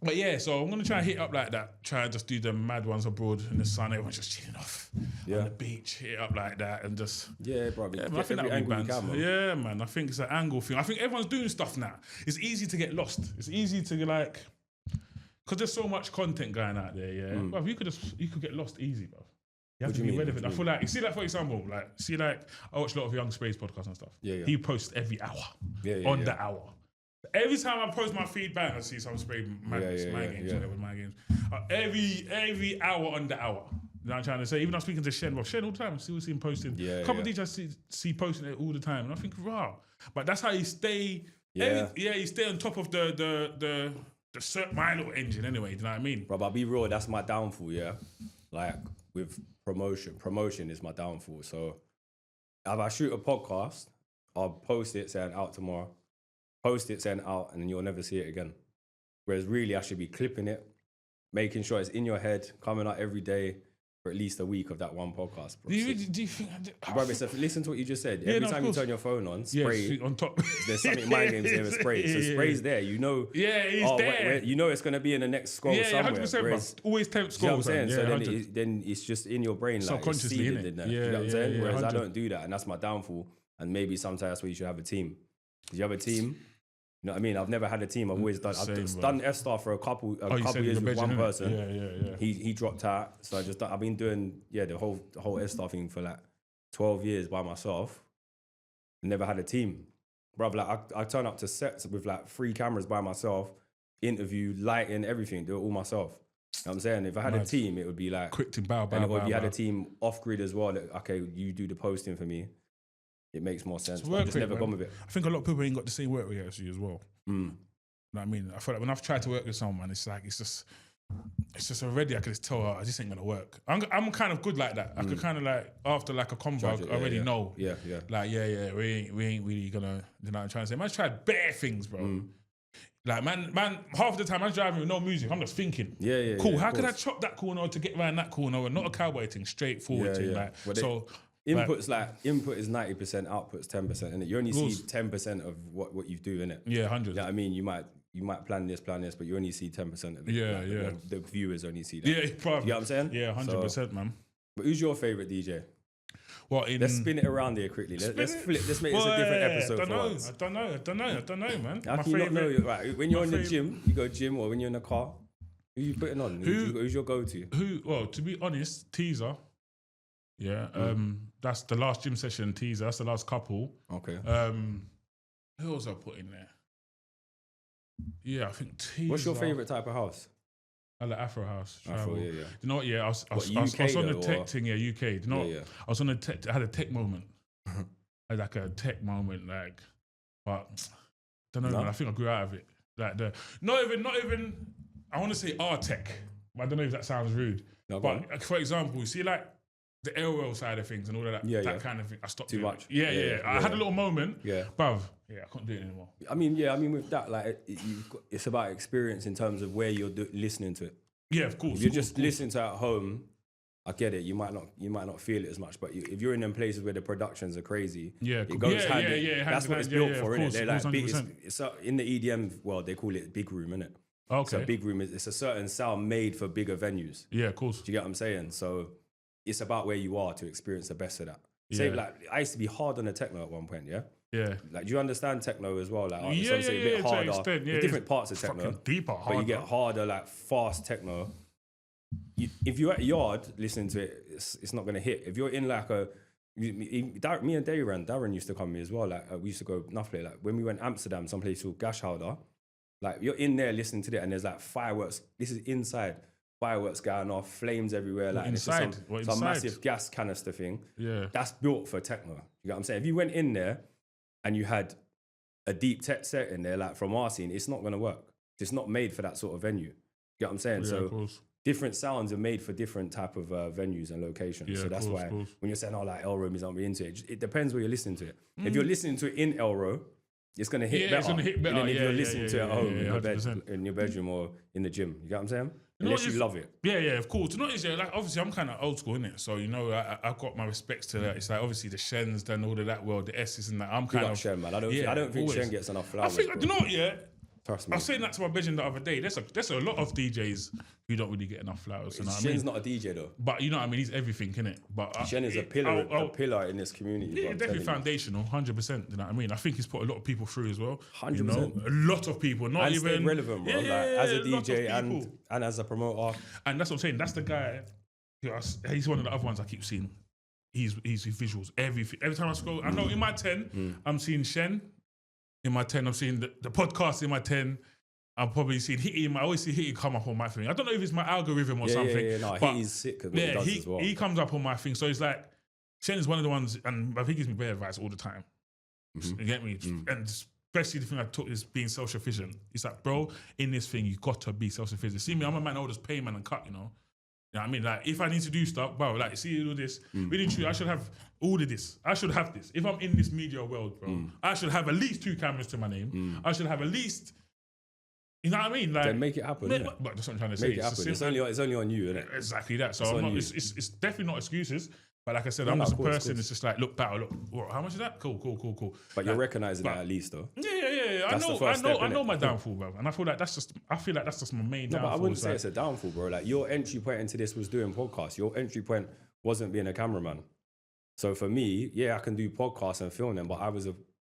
But yeah, so I'm gonna try and hit up like that. Try and just do the mad ones abroad in the sun. Everyone's just chilling off on the beach. Hit it up like that and just bro. Yeah, man, I think that would be banned. Yeah, man. I think it's an angle thing. I think everyone's doing stuff now. It's easy to get lost. It's easy to because there's so much content going out there, yeah. But you could get lost easy, bro. You have to be relevant. I feel like, you see, like, for example, like, I watch a lot of Young Space podcasts and stuff. Yeah. He posts every hour on the hour. Every time I post my feedback, I see some spray my games, whatever, my games. Every hour on the hour. You know what I'm trying to say? Even I'm speaking to Shen, all the time. I still see him posting. A couple of DJs I see posting it all the time. And I think, wow. But that's how you stay. You stay on top of the my little engine anyway. Do you know what I mean? Bro, but I'll be real, that's my downfall, yeah? Like, with promotion is my downfall. So, if I shoot a podcast, I'll post it saying out tomorrow. Post it saying out, and then you'll never see it again. Whereas really, I should be clipping it, making sure it's in your head, coming out every day for at least a week of that one podcast. Bro. Do you think... Bro, listen to what you just said. Every time you turn your phone on, spray. On top. There's something mind games there with spray. So spray's there. You know... Yeah, it's there. You know it's going to be in the next scroll somewhere. 100%, whereas, always temp scrolls. You know what I'm saying? So then it's just in your brain. Like, subconsciously, it's seeded in there. You know what I'm saying? Whereas 100%. I don't do that. And that's my downfall. And maybe sometimes that's where you should have a team. If you have a team... You know what I mean? I've never had a team. I've always done. I've done F-Star for a couple years with one person. Yeah. He dropped out, so I've been doing the whole F-Star thing for like 12 years by myself. Never had a team, bruv. Like I turn up to sets with like 3 cameras by myself, interview, lighting, everything, do it all myself. You know what I'm saying? If I had a team, it would be like quick to bow. Or if you had a team off grid as well, that, okay, you do the posting for me. It makes more sense. I've just never gone with it. I think a lot of people ain't got the same work rate as you as well. You know what I mean? I feel like when I've tried to work with someone, it's just already, I can just tell her, I just ain't gonna work. I'm kind of good like that. I could kind of like, after like a convo, I already know. Yeah. Like, we ain't really gonna, you know what I'm trying to say? Man's tried bare things, bro. Like, man, half the time, man's driving with no music. I'm just thinking, cool, how could I chop that corner to get around that corner? And not a cowboy thing, straightforward thing. Like, input is 90%, output's 10%, and you only see 10% of what you do in it. Yeah, 100. Yeah, I mean, you might plan this, but you only see 10% of it. Yeah. The viewers only see that. Yeah, probably. You know what I'm saying? Yeah, 100%, man. But who's your favorite DJ? Let's spin it around here quickly. Let's flip. Let's make this a different episode. I don't know, man. How can you not know? Right, when you're in the gym, you go gym, or when you're in the car, who you putting on? Who's your go-to? Well, to be honest, Teaser. Yeah, that's the last gym session. Teaser. That's the last couple. Okay. Who else I put in there? Yeah, I think Teaser. What's your favorite type of house? I like Afro House. Afro, yeah. You know what? Yeah, I was on the tech thing. Yeah, UK. You know, I was on the tech. I had a tech moment. I had like a tech moment, like, but I don't know. Man, I think I grew out of it. Like not even. I want to say our tech, but I don't know if that sounds rude. No, but for example, you see, like, the LOL side of things and all of that, that kind of thing. I stopped too much. Yeah. I had a little moment. Yeah, bruv. Yeah, I couldn't do it anymore. I mean, with that, like, it's about experience in terms of where you're listening to it. Yeah, of course. If you're just listening to it at home, I get it. You might not feel it as much, but if you're in them places where the productions are crazy, it goes hand in. That's what it's built for, isn't it? They're like big, it's in the EDM world, they call it big room, innit? Okay. So big room it's a certain sound made for bigger venues. Yeah, of course. Do you get what I'm saying? So it's about where you are to experience the best of that. Say, like, I used to be hard on the techno at one point, yeah? Yeah. Like, do you understand techno as well? Like, it's obviously a bit harder. There's different parts of techno. Deeper, harder. But you get harder, like, fast techno. If you're at yard listening to it, it's not going to hit. If you're in, like, me and Darren used to come here as well. Like, we used to go enough play. Like, when we went to Amsterdam, someplace called Gashhouder, like, you're in there listening to it, and there's, like, fireworks. This is inside. Fireworks going off, flames everywhere, like, inside, and it's just some massive gas canister thing. Yeah, that's built for techno. You get what I'm saying? If you went in there and you had a deep tech set in there, like from our scene, it's not going to work. It's not made for that sort of venue. You get what I'm saying? Yeah, so different sounds are made for different type of venues and locations. Yeah, so that's why when you're saying, oh, like Elro is not really into it, it depends where you're listening to it. If you're listening to it in Elro, it's going to hit better. It's going to hit better. And then if you're listening to it at home in your bedroom or in the gym, you get what I'm saying? Unless you love it. Yeah, of course. You know, like, obviously, I'm kind of old school, innit? So, you know, I've got my respects to that. It's like, obviously, the Shens, then all of that world, the S's and that. I'm kind of... Shen, man. I don't think Shen gets enough flowers. I think, you know what, Trust me. I was saying that to my bedroom the other day. There's a lot of DJs who don't really get enough flowers. You know what I mean? Shen's not a DJ though. But you know what I mean? He's everything, innit? But Shen is a pillar in this community. Yeah, definitely foundational, 100%. You know what I mean? I think he's put a lot of people through as well. 100%. You know? A lot of people, not and even stay relevant, bro. Yeah, as a DJ and as a promoter. And that's what I'm saying. That's the guy. He's one of the other ones I keep seeing. He's visuals. Every time I scroll, I know in my 10, I'm seeing Shen. In my 10, I'm seeing the podcast in my 10. I'm probably seeing Hitty. I always see Hitty come up on my thing. I don't know if it's my algorithm or something. Yeah, no, Hitty's sick because he does as well. He comes up on my thing. So it's like, Shen is one of the ones, and I think he gives me better advice all the time. You get me? And especially the thing I took is being self-sufficient. It's like, bro, in this thing, you got to be self-sufficient. See me, I'm a man, I'll just pay man and cut, you know? You know what I mean? Like, if I need to do stuff, bro, like, see you do this, really true, I should have all of this. I should have this. If I'm in this media world, bro, I should have at least 2 cameras to my name. I should have at least, you know what I mean? Like, then make it happen. But that's what I'm trying to say. Make it happen. It's only on you, isn't it? Exactly that. So it's definitely not excuses. But like I said, I'm just a person. It's just like, look, battle, look, how much is that? Cool. But you're recognizing that at least, though. Yeah. I know my downfall, bro. And I feel like that's just my main downfall. But I wouldn't say it's a downfall, bro. Like, your entry point into this was doing podcasts. Your entry point wasn't being a cameraman. So for me, yeah, I can do podcasts and film them, but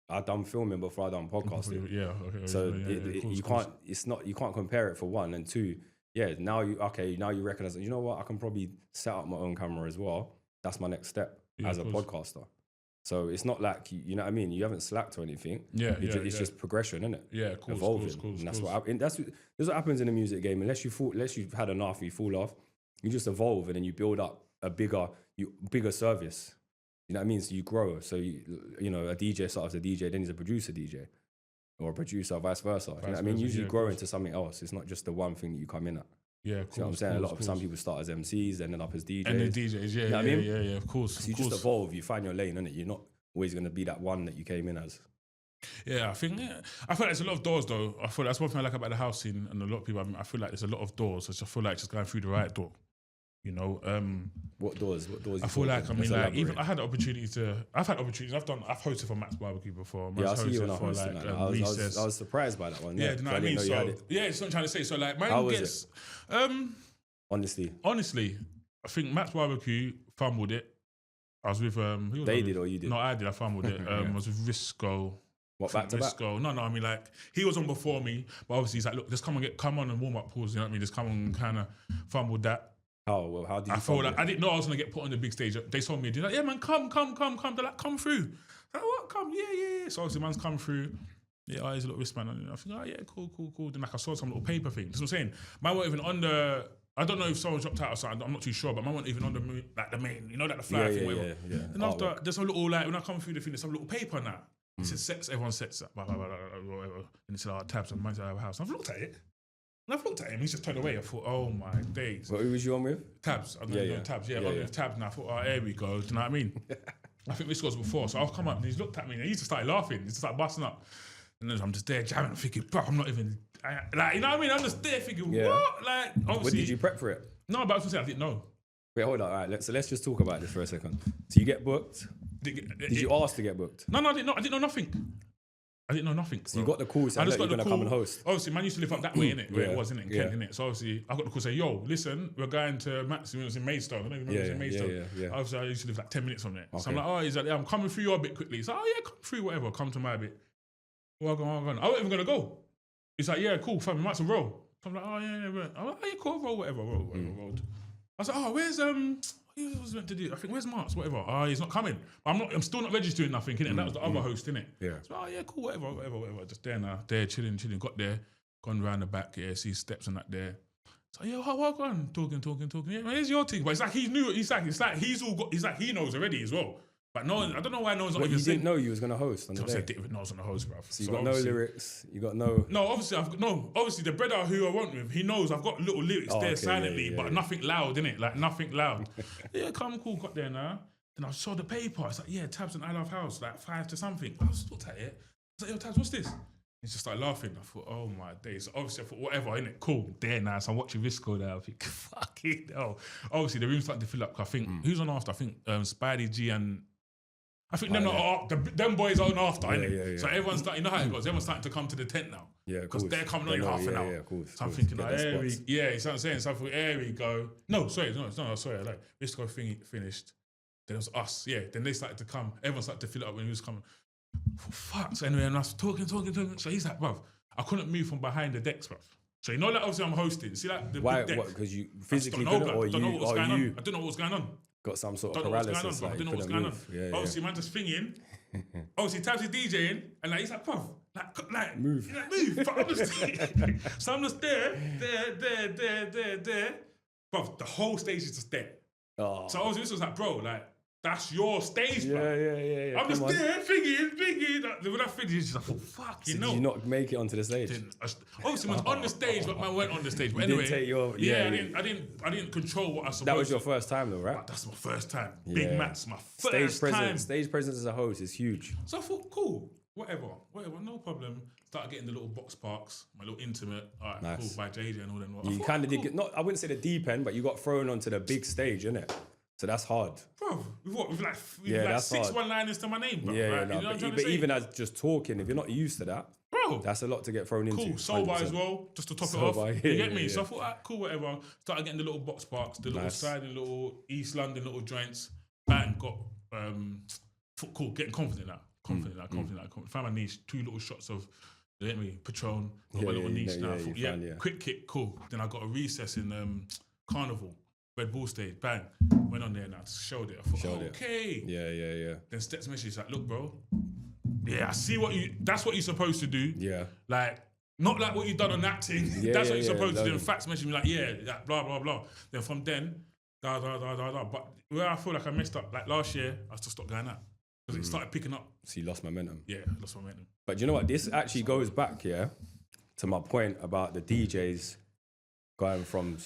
I done filming before I done podcasting. Yeah, okay. So you can't compare it for one. And two, yeah, now you recognize that, you know what, I can probably set up my own camera as well. That's my next step as a podcaster. So it's not like, you know what I mean? You haven't slacked or anything. It's just progression, isn't it? Yeah, of course. Evolving. And that's what happens in the music game. Unless you've had enough, you fall off. You just evolve and then you build up a bigger service. You know what I mean? So you grow. So you know, a DJ starts as a DJ, then he's a producer DJ, or a producer, vice versa. You know what I mean? Usually grow into something else. It's not just the one thing that you come in at. Yeah, of course. You know what I'm saying? Some people start as MCs, ended up as DJs. And then DJs, you know what I mean? Yeah, of course. So you just evolve, you find your lane, innit? You're not always going to be that one that you came in as. Yeah, I feel like there's a lot of doors though. I feel like that's one thing I like about the house scene and a lot of people, I feel like there's a lot of doors. I just feel like just going through the right door. You know, what doors? I feel like, even I've had opportunities. I've hosted for Matt's Barbecue before. Yeah, I see you when I hosted that. I was surprised by that one. Yeah, do you know what I mean? So, it's what I'm trying to say. So, like, man gets... Honestly, I think Matt's Barbecue fumbled it. I was with... who was they did or you did? No, I did. I fumbled it. I was with Risco. What, back to back? No, I mean, like, he was on before me, but obviously he's like, look, just come on and warm up pause, you know what I mean? Just come on and kind of fumbled that. How did you? I feel like I didn't know I was gonna get put on the big stage. They told me, they're like, yeah, man, come. They're like, come through. I'm like, what? Come, yeah. So obviously, man's come through. Yeah, he's a little wristband on it. I think, oh yeah, cool. Then like I saw some little paper thing. That's what I'm saying. Man weren't even on the. I don't know if someone dropped out or something. I'm not too sure, but man weren't even on the main. You know, like the flyer thing. Whatever. Yeah. Then after, there's a little when I come through the thing, there's some little paper on that. It says sets. Everyone sets that. Whatever. And it said, tabs on man's house. I've looked at it. And I've looked at him, he's just turned away. I thought, oh my days. Who was you on with? Tabs. Tabs. I'm on with Tabs. And I thought, oh, here we go. Do you know what I mean? I think this was before. So I've come up and he's looked at me and he just started laughing. He just started busting up. And then I'm just there jamming. I'm thinking, bro, I'm not even, like, you know what I mean? I'm just there thinking, what? Like, obviously. What, did you prep for it? No, but I was going to say, I didn't know. Wait, hold on. All right, let's just talk about this for a second. So you get booked. Did you ask to get booked? No, I didn't know. I didn't know nothing. So you got the call saying that you're going to come and host. Obviously, man used to live up that way, innit? Where it was, innit? In Kent, innit? So obviously, I got the call saying, yo, listen, we're going to Matt's. It was in Maidstone. I don't even know if it was in Maidstone. Yeah. Obviously, I used to live like 10 minutes from there. Okay. So I'm like, oh, he's like, yeah, I'm coming through your bit quickly. He's like, oh, yeah, come through, whatever. Come to my bit. Well, I wasn't even going to go. He's like, yeah, cool, fam, we might some roll. So I'm like, oh, yeah. I'm like, oh, yeah, cool, roll, whatever. Rolled. I was like, oh, where's, what was meant to do? I think, where's Marks? Whatever. Oh, he's not coming. I'm still not registering nothing, innit? And that was the other host, innit? Yeah. So, oh, yeah, cool, whatever. Just there now. There, chilling. Got there, gone round the back, see steps and that there. So, yeah, what on? Talking. Yeah, man, here's your thing. But it's like he knew, it's like he knows already as well. But no, I don't know why no one's not even saying. You didn't know you was going to host on the day? I didn't even know I was going to host, bruv. So you got no lyrics, you got no... No, obviously the brother who I went with, he knows I've got little lyrics there silently, but nothing loud, innit? Like, nothing loud. Yeah, come cool, got there now. Then I saw the paper. It's like, yeah, Tabs and I Love House, like 5 to something. I was looked at it. I was like, yo, Tabs, what's this? He just started laughing. I thought, oh my days. So obviously, I thought, whatever, innit? Cool, there now. So I'm watching Visco now. I think, fucking hell. Obviously, the room's starting to fill up. I think, who's on after? I think Spidey G and... I think them boys are on after, innit? Yeah. So everyone's starting, you know how it goes, everyone's starting to come to the tent now. Yeah, because they're coming on in half an hour. Yeah, of course. So I'm thinking, like, you know what I'm saying? So I thought, here we go. No, sorry, like, this go finished. Then it was us, yeah. Then they started to come. Everyone started to fill it up when he was coming. Fuck. So anyway, and I was talking. So he's like, bruv, I couldn't move from behind the decks, bruv. So you know, like, obviously I'm hosting. See, like, the why? big deck. What? Because you physically couldn't, or I don't know what was going on. I don't know what was going on. Got some sort of paralysis. I don't know what's going on. Yeah, obviously, man, just thinking. Obviously, Tabs is DJing, and like he's like, bruv, like move. But I'm just, so I'm just there. Bruv, the whole stage is just there. Oh. So obviously, this was like, bro, like, that's your stage, bro. Yeah. I'm just there, thinking. When I finished, I thought, fuck, you know. Did you not make it onto the stage? Obviously, man, on the stage, but man went on the stage. But anyway, I didn't control what I was supposed to. That was your first time, though, right? That's my first time. Big Matt's my first time. Stage presence as a host is huge. So I thought, cool, whatever, no problem. Started getting the little box parks, my little intimate. All right, nice. Cool, by JJ and all that. You kind of did get, I wouldn't say the deep end, but you got thrown onto the big stage, innit? So that's hard. Bro, with like 6 one-liners to my name, bro. Yeah, right? no, you know but even as just talking, if you're not used to that, bro, that's a lot to get thrown into. Cool, soul bar as well, just to top it off. You get me? So I thought, cool, whatever. Started getting the little box parks, the little side and little East London little joints. Bang, got cool, getting confident now. Confident. Found my niche, 2 little shots of, you get me, Patron. Got my little niche now. Quick kick, cool. Then I got a recess in Carnival. Red Bull stage, bang, went on there now, showed it. I thought, okay. Yeah. Then Steps message like, look, bro, I see that's what you're supposed to do. Yeah. Like, not like what you've done on that thing. That's what you're supposed to do. And Facts message me like, blah, blah, blah. Then from then, da. But where I feel like I messed up, like last year, I just stopped going out. Because it started picking up. So you lost momentum. Yeah, lost momentum. But you know what? This actually goes back, to my point about the DJs going from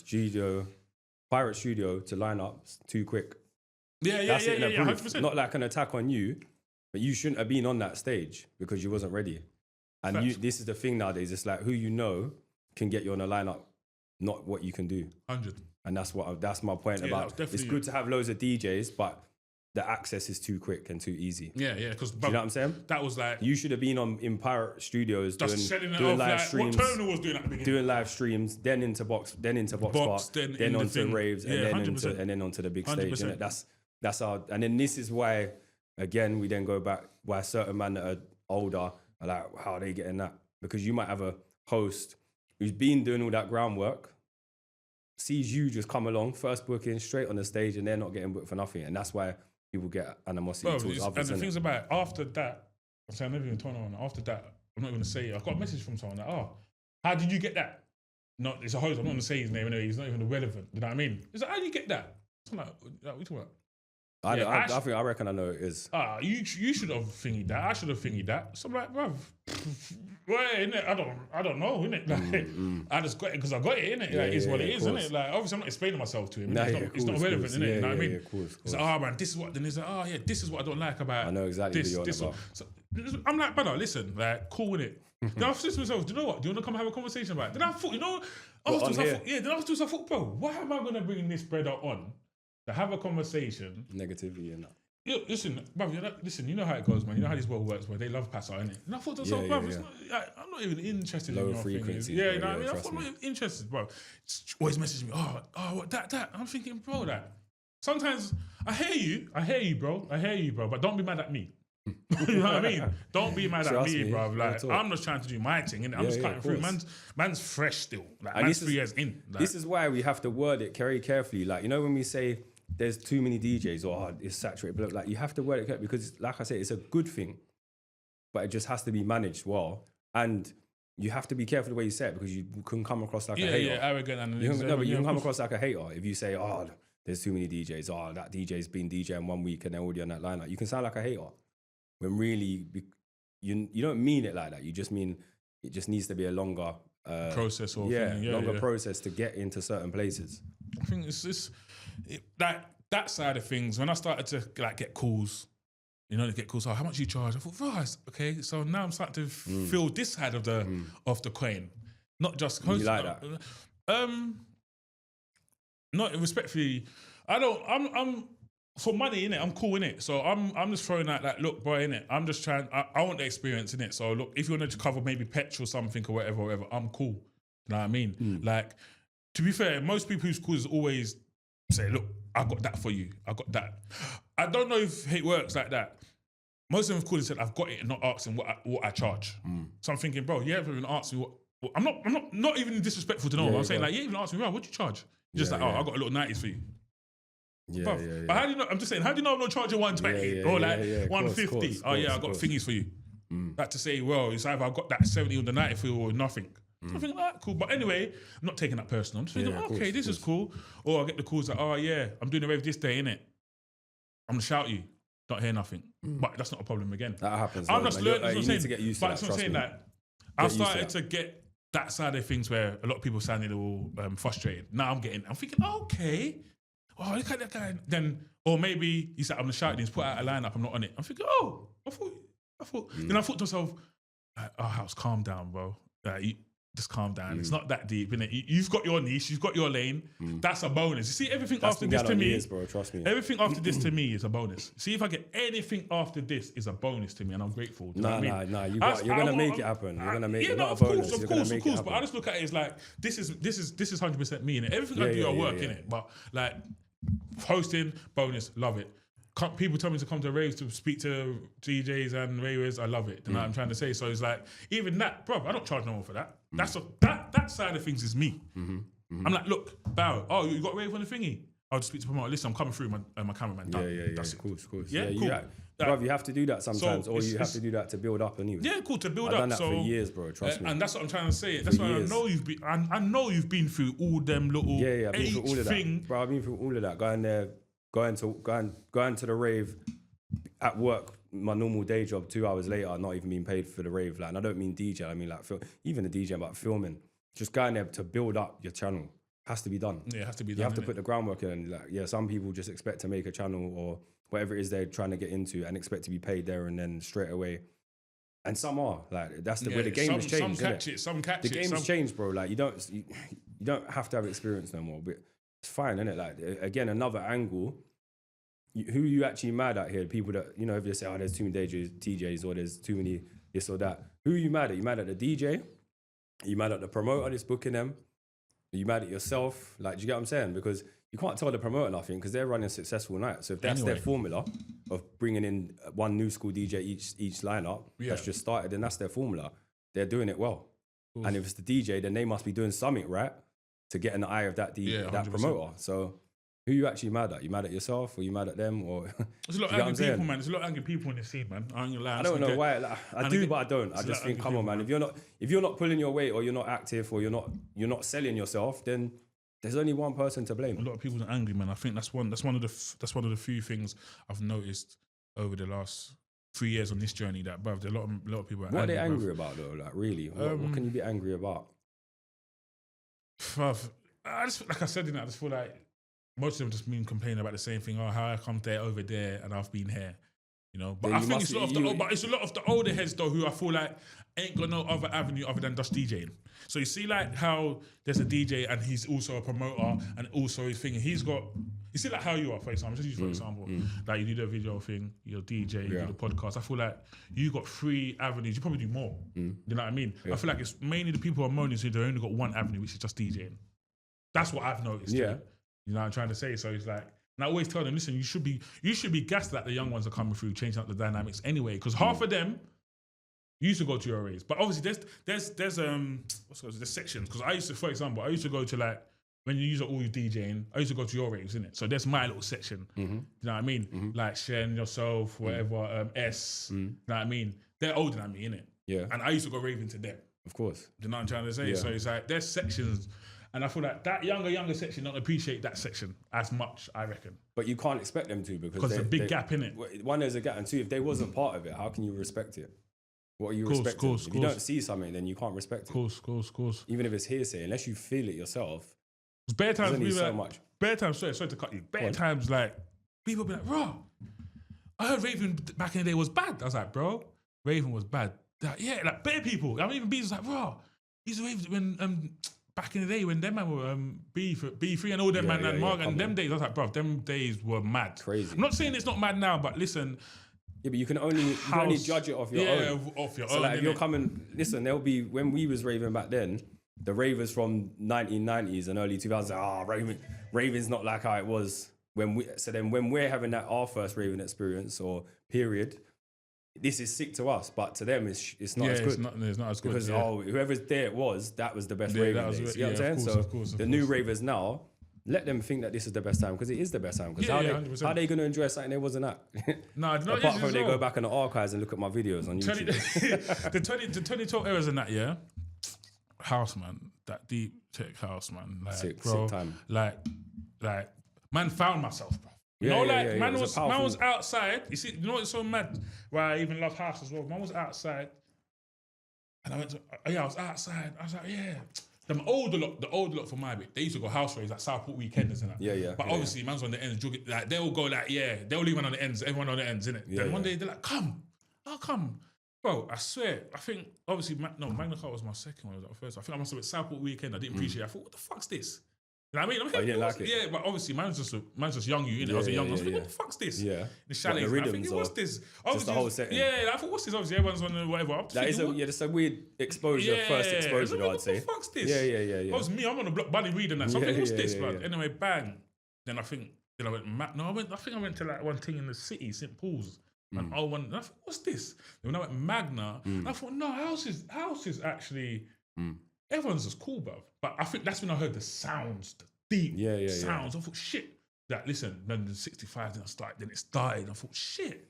pirate studio to lineups too quick. Yeah, 100%. Not like an attack on you, but you shouldn't have been on that stage because you wasn't ready. And this is the thing nowadays. It's like who you know can get you on a lineup, not what you can do. 100. And that's my point about. It's good to have loads of DJs, but the access is too quick and too easy. Yeah, because you know what I'm saying? That was like you should have been in pirate studios doing live streams. What Turner was doing at the beginning. Doing live streams, then into box park, then onto raves, and then onto the big 100%. Stage. That's our. And then this is why, again, we then go back why certain men that are older are like, how are they getting that? Because you might have a host who's been doing all that groundwork, sees you just come along, first booking, straight on the stage, and they're not getting booked for nothing. And that's why people get animosity towards others. And the thing's about after that, I never even told anyone. After that, I'm not going to say it. I got a message from someone like, how did you get that? No, it's a host. I'm not going to say his name anyway. He's not even relevant. You know what I mean? He's like, how do you get that? I'm like, what are you talking about? I reckon I know it is. You should have thingied that. I should have thingied that. So I'm like, bruv, innit? I don't know, innit? Like, I just got it because I got it, innit? Like, it's what it is, innit? Like, obviously, I'm not explaining myself to him. It's not relevant, innit? You know what I mean? Of course. He's like, man, this is what. Then he's like, this is what I don't like about. I know exactly this. What you're on about. So, I'm like, brother, listen, like, cool, innit? Then I said to myself, do you know what? Do you want to come have a conversation about it? Then I thought, then I thought, bro, why am I going to bring this brother on to have a conversation? Negativity and that. Listen, bruv, listen, you know how it goes, man. You know how this world works, where they love pass out, innit? And I thought to myself, bruv, it's not, I'm not even interested in your frequency. Yeah, you know what I mean? I thought I'm not even interested, bro. Always messaging me, what, that. I'm thinking, bro, that. Sometimes, I hear you, bro, but don't be mad at me. You know what I mean? Don't be mad at me, bro. Like, I'm just trying to do my thing, innit? I'm just cutting through. Man's fresh still. Like, man's 3 years in. Like, this is why we have to word it very carefully. Like, you know when we say, there's too many DJs or it's saturated, but like you have to word it carefully because, like I said, it's a good thing, but it just has to be managed well, and you have to be careful the way you say it because you can come across like a hater. Yeah, arrogant and you can come across like a hater if you say, there's too many DJs. That DJ's been DJing 1 week and they're already on that lineup. You can sound like a hater when really you don't mean it like that. You just mean it just needs to be a longer process or process to get into certain places. I think it's that side of things. When I started to like get calls, how much you charge? I thought, right, okay. So now I'm starting to feel this side of the coin, not just you like that. Not respectfully. I'm for money, innit? I'm cool, innit? So I'm just throwing out like, look, boy, innit? I'm just trying, I want the experience, innit? So look, if you want to cover maybe petrol or something or whatever, I'm cool. You know what I mean? Like, to be fair, most people who's cool is always say, look, I got that for you. I got that. I don't know if it works like that. Most of them have called and said, I've got it and not asking what I charge. So I'm thinking, bro, you haven't even asked me what I'm not even disrespectful to know. I'm saying like, you even asked me, what do you charge? You're just like, I got a little 90s for you. Yeah. But how do you know? I'm just saying, how do you know I'm not charging 120 or like 150? I got thingies for you. Like to say, well, it's either I got that 70 or the 90 for you or nothing. So I think, cool. But anyway, I'm not taking that personal. I'm just thinking, okay, this is cool. Or I get the calls like, oh yeah, I'm doing a rave this day, innit? I'm gonna shout you. Don't hear nothing. But that's not a problem again. That happens. I'm just learning. You need to get used to that. But I'm saying that I've started to get that side of things where a lot of people sounded all frustrated. Now I'm thinking, okay. Oh, look at that guy. Then, or maybe he said, I'm gonna shout, he's put out a lineup, I'm not on it. I'm thinking, I thought. Then I thought to myself, oh, house, calm down, bro. Just calm down. It's not that deep, innit? You've got your niche, you've got your lane. That's a bonus. You see, everything after this to me, years, bro, trust me. Everything after this to me is a bonus. See, if I get anything after this, is a bonus to me, and I'm grateful. Nah. You're gonna make it happen. You're gonna make it. Not a bonus. Of course. But I just look at it as like this is 100% me, innit? Everything I do, I work in it. But like hosting, bonus, love it. People tell me to come to raves to speak to DJs and ravers. I love it. You know what I'm trying to say? So it's like, even that, bro, I don't charge no one for that. That side of things is me. I'm like, look, Barrow, you got a rave on the thingy? I'll just speak to promoter. Listen, I'm coming through my cameraman. That's of course. Yeah, cool. Bro, you have to do that sometimes, or you have to do that to build up anyway. Yeah, cool, to build up. I've done that for years, bro, trust me. And that's what I'm trying to say. That's why I know you've been, I know you've been through all them little I've been through all of that. Bro, I've been through all of that. Going there, going to the rave at work, my normal day job, 2 hours later, not even being paid for the rave. Like, and I don't mean DJ, I mean like even the DJ, but filming. Just going there to build up your channel has to be done. Yeah, it has to be done. You have to put the groundwork in. Like, some people just expect to make a channel or whatever it is they're trying to get into and expect to be paid there and then straight away. And some are like that's the way the game has changed. Some catch it. The game has changed, bro. Like you don't have to have experience no more. But it's fine, isn't it? Like again, another angle. Who you actually mad at here? People that, if you say, there's too many DJs or there's too many this or that. Who are you mad at? You mad at the DJ? Are you mad at the promoter that's booking them? Are you mad at yourself? Like, do you get what I'm saying? Because you can't tell the promoter nothing because they're running a successful night. So if that's their formula of bringing in one new school DJ each lineup that's just started, then that's their formula. They're doing it well. And if it's the DJ, then they must be doing something right to get in the eye of that promoter. So who you actually mad at? You mad at yourself or you mad at them? Or there's a lot of angry people, man. There's a lot of angry people in the scene, man. I don't know why. Like, I do, but I don't. I just think, come on, man. If you're not pulling your weight or you're not active or you're not selling yourself, then there's only one person to blame. A lot of people are angry, man. I think that's one of the few things I've noticed over the last 3 years on this journey. That, bruv, there are a lot of people. What are they angry about though? Like, really, what can you be angry about? Bruv, I just feel like most of them just been complaining about the same thing. Oh, how I come there over there and I've been here, But then I think it's a lot of the older heads though who I feel like ain't got no other avenue other than just DJing. So you see like how there's a DJ and he's also a promoter and also his thing. He's got, you see like how you are, for example. Just use for example, like you do the video thing, you're DJ, you do the podcast. I feel like you got 3 avenues. You probably do more. You know what I mean? I feel like it's mainly the people who are moaning who they only got one avenue, which is just DJing. That's what I've noticed. Yeah. You know what I'm trying to say? So it's like, and I always tell them, listen, you should be gassed that the young ones are coming through, changing up the dynamics anyway. Because half of them used to go to your raves. But obviously there's sections. Because I used to, for example, go to like, when you use all your DJing, I used to go to your raves, innit? So there's my little section. You know what I mean? Like Shen, yourself, whatever, S, you know what I mean? They're older than me, innit? Yeah. And I used to go raving to them. Of course. You know what I'm trying to say? Yeah. So it's like, there's sections. And I feel like that younger section don't appreciate that section as much, I reckon. But you can't expect them to because there's a big gap in it. One, there's a gap, and two, if they wasn't part of it, how can you respect it? What are you respecting? If you don't see something, then you can't respect it. Of course. Even if it's hearsay, unless you feel it yourself. It's bare times we so like, much. Bare times, sorry to cut you. Bare times like people be like, bro, I heard Raven back in the day was bad. I was like, bro, Raven was bad. Like, yeah, like bare people. I mean, even Beats was like, bro, he's Raven when back in the day when them man were B3 and all them man and Mark and them days, I was like, bro, them days were mad. Crazy. I'm not saying it's not mad now, but listen. Yeah, but you can only judge it off your own. Yeah, off your own. So like, if you're coming, listen, there'll be, when we was raving back then, the ravers from 1990s and early 2000s, raving's not like how it was when we're having our first raving experience or period, this is sick to us, but to them it's not as good. It's not as good. Because whoever's there that was the best raving days. You know what I'm saying? So the new ravers now, let them think that this is the best time, because it is the best time. Because how are they going to enjoy something they wasn't at? No, apart from they go back in the archives and look at my videos on YouTube. the 2012 eras and that, house, man, that deep tech house, man, like, sick time. Like, man, found myself, bro. Man was outside. You see, you know what's so mad? Why I even love house as well. Man was outside, and I went to I was outside. I was like, the older lot for my bit, they used to go house raves like Southport weekenders and that. But obviously, man's on the ends. Like they'll go like, they'll leave man on the ends. Everyone on the ends, innit? Then one day they're like, come, I'll come. Bro, I swear, I think obviously Magna Carta was my second one. Was that first? I think I must have been Southport weekend. I didn't appreciate it. I thought, what the fuck's this? You know what I mean? You didn't like it? Yeah, but obviously, man's just young, you innit? I was a young. I was like, what the fuck's this? Yeah. The chalets. Like the I think, what's this? Just the whole setting. Yeah, I thought, what's this? Obviously, everyone's on whatever. That's a weird exposure, first exposure, like, I'd say. What the fuck's this? Yeah. That was me. I'm on the block, buddy reading that. So I'm thinking, what's this, blood? Anyway, bang. Then I think I went. I think I went to like one thing in the city, St. Paul's. And I thought, what's this? Then when I went Magna, I thought, no, house is actually everyone's just cool, bruv. But I think that's when I heard the sounds, the deep sounds. I thought, shit. That listen, then the 65 then it started. I thought, shit.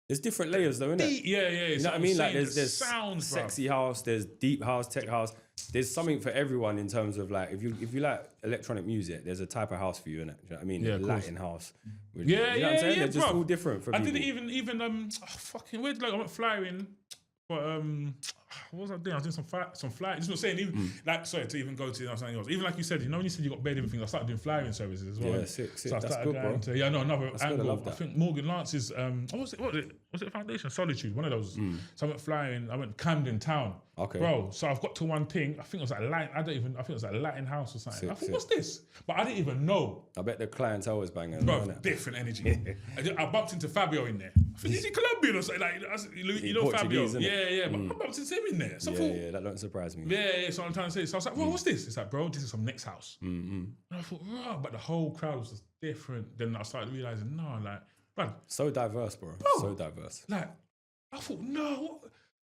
There's different layers though, innit? Yeah. You know what I mean? Like there's sounds, sexy house, there's deep house, tech house. There's something for everyone in terms of like, if you like electronic music, there's a type of house for you, innit? Do you know what I mean? Yeah, Latin house. You know what I'm saying? They're just all different for people. I didn't even fucking weird. Like I went flying, but what was I doing? I was doing some flying. Just not saying even to even go to something else. Even like you said, when you said you got bed everything, I started doing flying services as well. Yeah, sick. So that's good, bro. Another that's angle. Good, I love that. I think Morgan Lance's was it Foundation Solitude? One of those. So I went flying. I went Camden Town. Okay, bro. So I've got to one thing. I think it was like Latin. I think it was like Latin house or something. I thought, what's this? But I didn't even know. I bet the clientele was banging. Bro, different energy. I bumped into Fabio in there. I think he's Colombian or something. Like, you know Fabio? Yeah. But I bumped into him in there. So that don't surprise me. Yeah. So I'm trying to say. So I was like, well, what's this? It's like, bro, this is some next house. And I thought, wow, but the whole crowd was just different. Then I started realizing, no, like, man, so diverse, bro. So diverse. Like, I thought, no.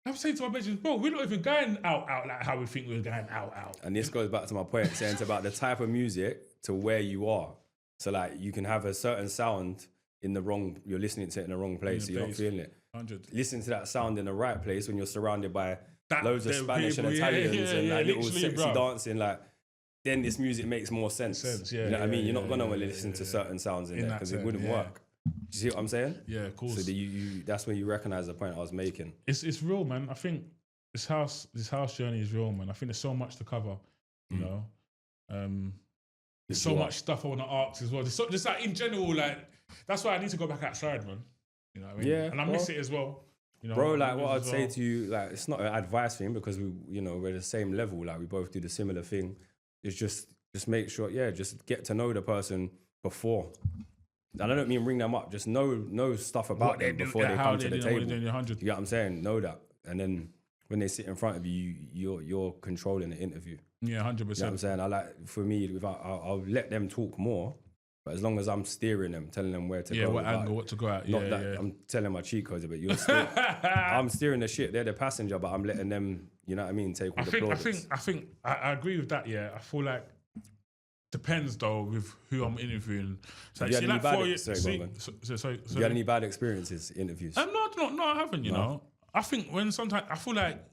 I'm saying to my bedrooms, bro, we're not even going out like how we think we're going out. And this goes back to my point, saying it's about the type of music to where you are. So like, you can have a certain sound you're listening to it in the wrong place, so you're not feeling it. 100. Listen to that sound in the right place when you're surrounded by loads of Spanish and Italians and like little sexy dancing, like, then this music makes more sense. You know what I mean? You're not gonna listen to certain sounds in there because it wouldn't work. Do you see what I'm saying? Yeah, of course. So that's when you recognize the point I was making. It's real, man. I think this house journey is real, man. I think there's so much to cover, you know. There's so much stuff I want to ask as well. Just like in general, like that's why I need to go back outside, man. You know what I mean? Yeah. And I miss it as well. You know, bro, like what I'd say to you, like it's not an advice thing because we're the same level. Like we both do the similar thing. It's just make sure, just get to know the person before. And I don't mean bring them up. Just know stuff about them before they come to the table. You know what I'm saying? Know that, and then when they sit in front of you, you're controlling the interview. Yeah, 100%. You know what I'm saying? For me, I'll let them talk more, but as long as I'm steering them, telling them where to go. Yeah, what angle, what to go at. Not that I'm telling my cheat codes, but I'm steering the ship. They're the passenger, but I'm letting them. You know what I mean? Take all the plaudits. I agree with that. Yeah, I feel like. Depends though with who I'm interviewing. So you had any bad experiences interviews? No, I haven't. You know, I think sometimes I feel like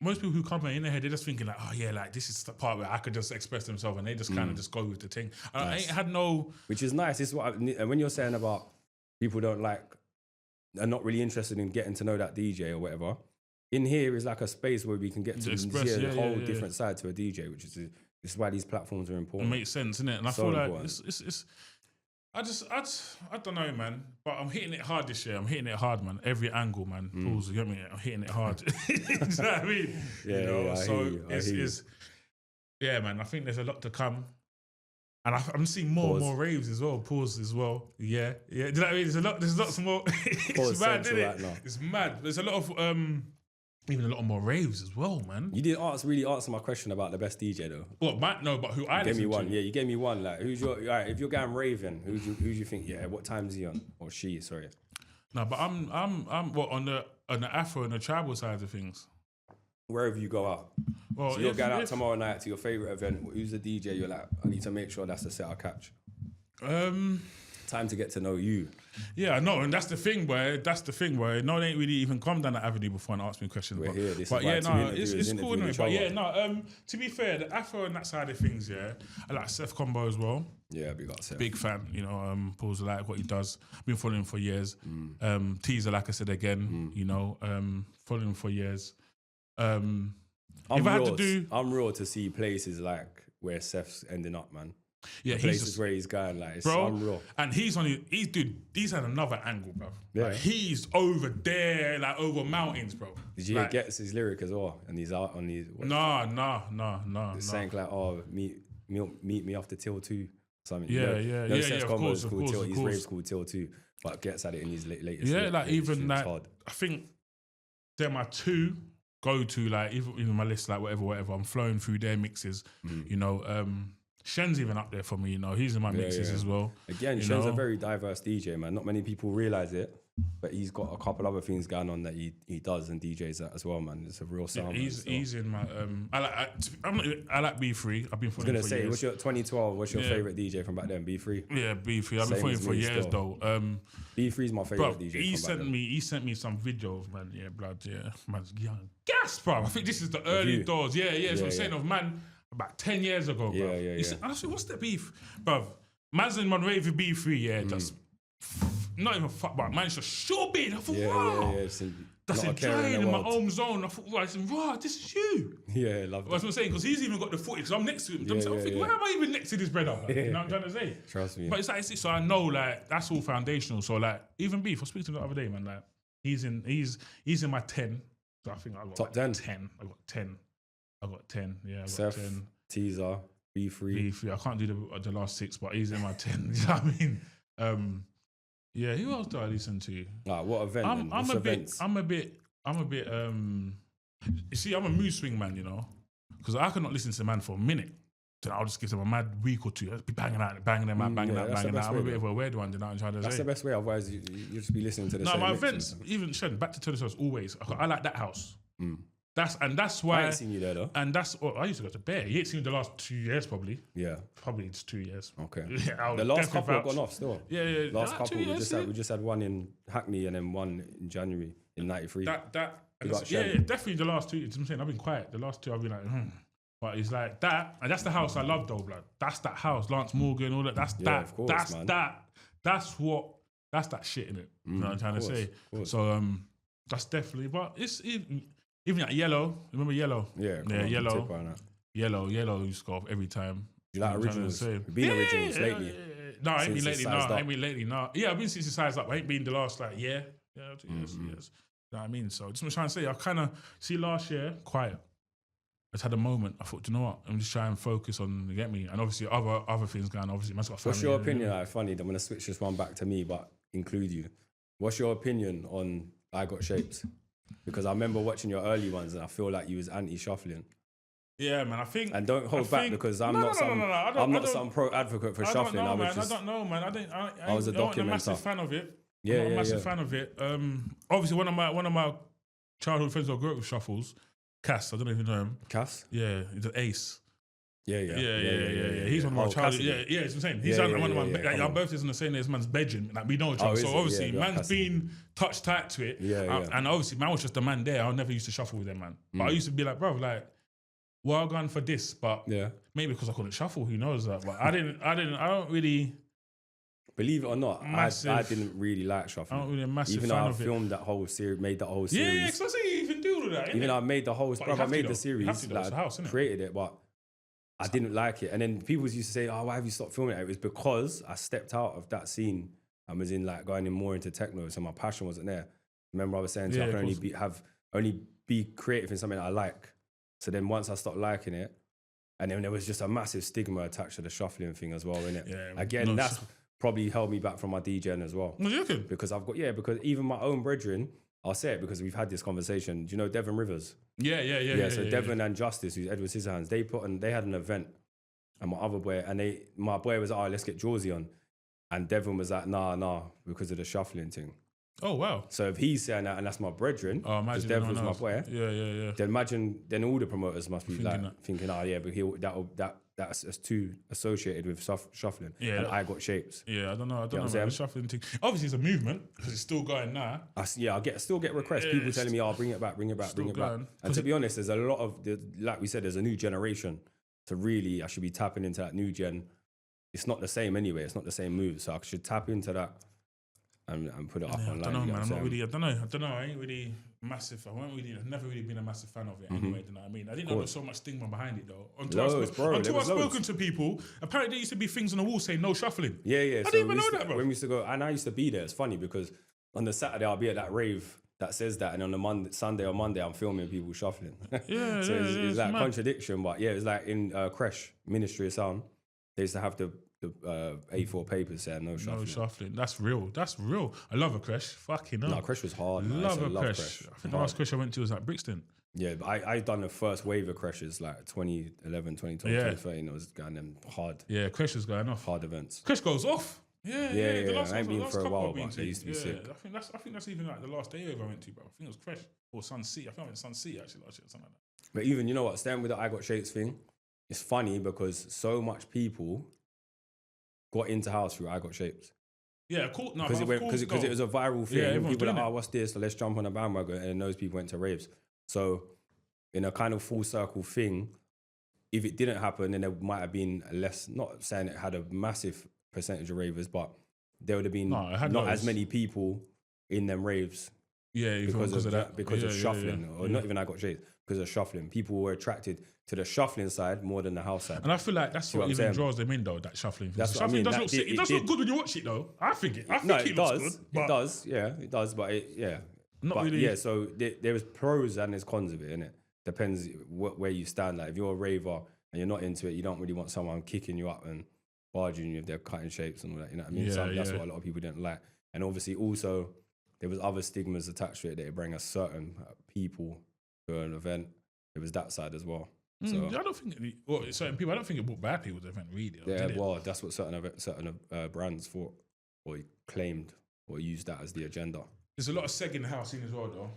most people who come in their head, they're just thinking like, oh yeah, like this is the part where I could just express themselves, and they just kind of just go with the thing. Nice. I ain't had no, which is nice. This is what and when you're saying about people don't like, are not really interested in getting to know that DJ or whatever. In here is like a space where we can get to express a whole different side to a DJ, which is. This is why these platforms are important. It makes sense, innit? And I feel like it's I don't know, man. But I'm hitting it hard this year. I'm hitting it hard, man. Every angle, man. Pools, you get me? I'm hitting it hard. You know what I mean? Yeah, so it's Yeah, man. I think there's a lot to come. And I'm seeing more and more raves as well. Pause as well. Yeah. Do you know what I mean? There's lots more. It's mad, isn't it? Right now. It's mad. There's a lot of even a lot more raves as well, man. You didn't really answer my question about the best DJ though. What? No, but who I gave me one. To. Yeah, you gave me one. Like, who's your? All right, if you're going raving, who do you think? Yeah, what time is he on? Or she? Sorry. No, but I'm what on the Afro and the tribal side of things. Wherever you go out. Well, so you're going out tomorrow night to your favorite event. Who's the DJ? You're like, I need to make sure that's the set I catch. Time to get to know you. Yeah, I know, and that's the thing, boy. No one ain't really even come down that avenue before and asked me questions. We're here. This but is yeah, no, it's cool. But yeah, no. To be fair, the Afro and that side of things, yeah, I like Seth Combo as well. Yeah, big up Seth. Big fan. You know, Paul's like what he does. Been following him for years. Teaser, like I said again. You know, following him for years. I'm real to see places like where Seth's ending up, man. Yeah, places where he's going, like it's unreal. And he's had another angle, bro. Yeah. Like, he's over there, like over mountains, bro. Did you hear Gets his lyric as well? And he's out on these. No. It's saying like, oh, meet me after Till 2. Something. Yeah. Seth's combo is called Till. His rave's called Till 2, but Gets at it in his latest. Yeah, like even like I think they're my two go to, like even my list, like whatever. I'm flowing through their mixes, you know. Shen's even up there for me, you know. He's in my mixes as well. Again, Shen's a very diverse DJ, man. Not many people realise it, but he's got a couple other things going on that he does and DJs that as well, man. It's a real sound. Yeah, he's in my. I like B3. I've been following him for years. What's your 2012? What's your favourite DJ from back then? B3. Yeah, B3. I've been following him for years though. B3's my favourite DJ. He sent me some videos, man. Yeah, blood. Yeah, man's young. Gas, bro. I think this is the early doors. Yeah. So I'm saying of man. About 10 years ago, bro. Yeah. And I said, what's the beef? Bruv, man's in my rave with B3, just not even fuck, but man, it's just sure big. I thought, wow. That's enjoying in my own zone. I thought, wow, this is you. Yeah, love that. That's what I'm saying, because he's even got the footage, because I'm next to him. I'm thinking, why am I even next to this brother? You know what I'm trying to say? Trust me. But it's like, so I know, like, that's all foundational. So, like, even beef, I was speaking to him the other day, man, like, he's in my 10. So I think I got top 10. 10. I got 10. Yeah, I got Seth, 10. Teaser, B3. I can't do the last 6, but he's in my 10. You know what I mean? Yeah, who else do I listen to? What event? I'm a bit. You see, I'm a mood swing man, you know, because I cannot listen to the man for a minute. Then I'll just give them a mad week or two. I'll be banging out. I'm a bit of a weird one, you know what I'm trying to say? That's the best way, otherwise you just be listening to the same my events, even Shen, back to Tony's house, always. I like that house. That's why. I ain't seen you there though. And I used to go to Bear. You ain't seen me the last 2 years, probably. Yeah. Probably it's 2 years. Okay. Yeah, the last couple have gone off still. Yeah. Last couple, we just had one in Hackney and then one in January in '93. Definitely the last 2. You know what I'm saying? I've been quiet. The last 2 I've been like, But it's like that, and that's the house I love though, blood. That's that house, Lance Morgan, all that. That's that. Of course, that's man. That's that shit in it. You know what I'm trying to say? So that's definitely. But it's even like Yellow. Remember Yellow? Yeah, Yellow. Yellow used to go off every time. You like originals? Been originals lately? No, I ain't been lately. No, yeah, I've been since it sized up. I ain't been the last 2 years. You know what I mean? So just trying to say, I kind of see last year quiet. I just had a moment. I thought, you know what? I'm just trying to focus on get me, and obviously other things going. Obviously, man's got family. What's your opinion? Funny, I'm gonna switch this one back to me, but include you. What's your opinion on I Got Shaped? Because I remember watching your early ones, and I feel like you was anti-shuffling. Yeah, man. I think. And don't hold back because I'm not some pro advocate for shuffling. I don't know, man. I was a massive fan of it. I'm a massive fan of it. Obviously, one of my childhood friends who I grew up with shuffles. Cass, I don't know if you know him. Cass? Yeah, he's an ace. Yeah. He's one of my childhood. Yeah, it's the same. He's one of my. Our birthday's on the same day as man's bedroom. Like we know each other, so obviously man's been touched tight to it. And obviously man was just a man there. I never used to shuffle with them, man. But I used to be like, bro, like, well, I'm going for this, but maybe because I couldn't shuffle. Who knows that? But I don't really. Believe it or not, I didn't really like shuffling. I don't really a massive even fan though I of filmed that whole series, made that whole series. Yeah, because I say you even do that. Even though I made the whole, I made the series, created it, but I didn't like it. And then people used to say, "Oh, why have you stopped filming it?" It was because I stepped out of that scene and was in like going in more into techno, so my passion wasn't there. Remember, I was saying I can only be creative in something that I like. So then once I stopped liking it, And then there was just a massive stigma attached to the shuffling thing as well, innit? Yeah, Again, that's probably held me back from my DJing as well. Well, you can. Because because even my own brethren, I'll say it because we've had this conversation. Do you know Devon Rivers? Yeah. So Devon and Justice, who's Edward Scissorhands, they had an event, and my other boy, my boy was like, let's get Jawzy on. And Devon was like, nah, because of the shuffling thing. Oh, wow. So if he's saying that, and that's my brethren, because Devon's my boy, then imagine, then all the promoters must be thinking, but that's too associated with shuffling. Yeah, and I got shapes. Yeah, I don't know about the shuffling thing. Obviously, it's a movement because it's still going now. I still get requests. People telling me, bring it back. And to be honest, there's a lot of, like we said, there's a new generation. So really, I should be tapping into that new gen. It's not the same anyway. It's not the same move. So I should tap into that and put it up online. I don't know, man. I don't know. I ain't really massive. I've never really been a massive fan of it anyway. Do you know what I mean? I didn't know there was so much stigma behind it though. Until I've spoken to people, apparently there used to be things on the wall saying no shuffling. Yeah. I didn't even know that, bro. When we used to go, and I used to be there. It's funny because on the Saturday I'll be at that rave that says that, and on the Sunday or Monday I'm filming people shuffling. Yeah, so it's like contradiction, but yeah, it's like in Creche, Ministry of Sound, they used to have the A4 papers saying no shuffling. No shuffling. That's real. I love a Creche. Fucking hell. No, Creche was hard. Man. Love a Creche. I think the last Creche I went to was at Brixton. Yeah, but I done the first wave of Creches like 2011, 2012, 2013. It was going them hard. Yeah, Creche was going off. Hard events. Creche goes off. Yeah. I ain't been for a while, but they used to be sick. I think that's even like the last day I went to, bro. I think it was Creche or Sun City. I think I went to Sun City actually last year, something like that. But even, you know what, staying with the I Got Shapes thing, it's funny because so much people got into house through I Got Shapes. Yeah, cool. No, because it was a viral thing. Yeah, people were like, what's this? So let's jump on a bandwagon. And those people went to raves. So in a kind of full circle thing, if it didn't happen, then there might have been less, not saying it had a massive percentage of ravers, but there would have been not as many people in them raves. Yeah, because of shuffling, or not even I Got Shapes, because of shuffling. People were attracted to the shuffling side more than the house side. And I feel like that's what even draws them in, though, that shuffling. That's what I mean. It does look good when you watch it, though. I think it looks good. It does, but not really. Yeah, so there's pros and there's cons of it, innit? Depends where you stand. Like if you're a raver and you're not into it, you don't really want someone kicking you up and barging you if they're cutting shapes and all that. You know what I mean? Yeah, that's what a lot of people didn't like. And obviously, also there was other stigmas attached to it that it bring a certain people to an event. There was that side as well. So I don't think certain people. I don't think it brought bad people to the event, really. That's what certain brands thought or claimed or used that as the agenda. There's a lot of seg in the house scene as well, though.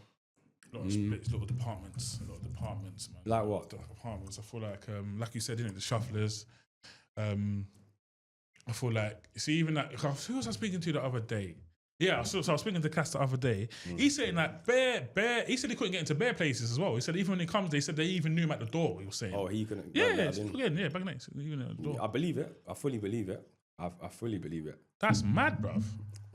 A lot of splits, a lot of departments, man. Like what? Departments. I feel like you said, innit, the shufflers. I feel like, see, even that, who was I speaking to the other day? Yeah, so I was speaking to Cass the other day. He's saying that he said he couldn't get into bare places as well. He said even when he comes, they said they even knew him at the door, he was saying. Oh, he couldn't. Back next, even at the door. I believe it. I fully believe it. I fully believe it. That's mad, bruv.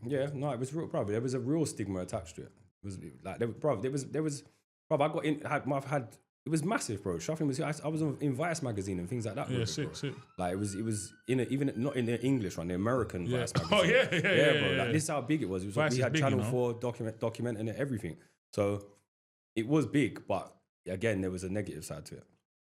Yeah, no, it was real, bruv. There was a real stigma attached to it. It was like, bruv, bruv, I got in, I've had, it was massive, bro. Shuffling was, I was in Vice magazine and things like that. Yeah, sick. Like it was even not in the English one, the American Vice magazine. Oh yeah, bro. Like this is how big it was. We had big, Channel 4 documenting it, everything. So it was big, but again, there was a negative side to it.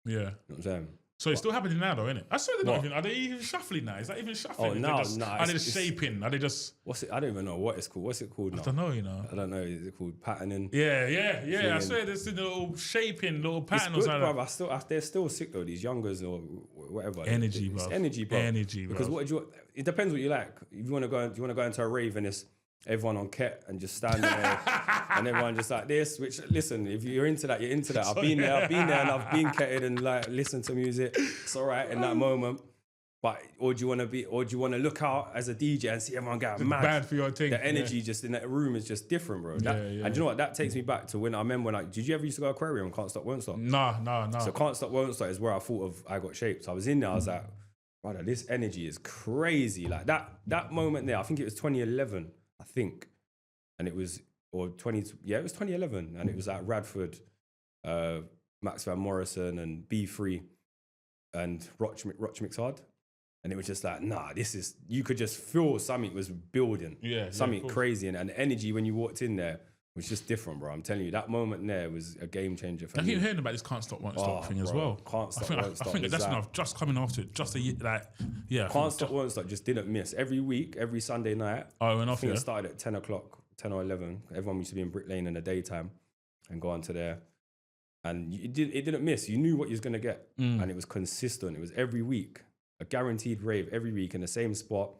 Yeah. You know what I'm saying? So it's still happening now, though, isn't it? I swear they're not even. Are they even shuffling now? Is that even shuffling? Oh, no. Are they just shaping? Are they just? What's it? I don't even know what it's called. What's it called now? I don't know, you know. I don't know. Is it called patterning? Yeah. I swear there's a little shaping, little pattern or something. Bruv, they're still sick though. These youngers or whatever. Energy, bro. Energy, bro. Because bro. It depends what you like. If you want to go into a rave and it's everyone on ket and just standing there and everyone just like this, which, listen, if you're into that, you're into that. I've been there and I've been ketted and like listened to music. It's all right in that moment. But or do you want to look out as a DJ and see everyone get mad? Bad for your thing. The energy just in that room is just different, bro. And you know what? That takes me back to when I remember did you ever used to go aquarium? Can't Stop, Won't Stop? No. So Can't Stop, Won't Stop is where I thought of I Got Shapes. I was in there. I was like, brother, this energy is crazy. Like that moment there. I think it was 2011. I think. And it was, it was 2011. And it was at Radford, Max Van Morrison and B3 and Roch Mixard. And it was just like, you could just feel something was building. Yeah. Something crazy. And the energy when you walked in there was just different, bro. I'm telling you, that moment there was a game changer for me. I keep hearing about this can't stop, won't stop thing as well. Can't stop, won't stop. I think that's enough. Just coming after it, just a year, like, yeah. Can't stop, won't stop. Just didn't miss. Every week, every Sunday night. Oh, it went off. I think it started at 10 o'clock, 10 or 11. Everyone used to be in Brick Lane in the daytime and go on to there. And it didn't miss. You knew what you was gonna get, and it was consistent. It was every week, a guaranteed rave every week in the same spot.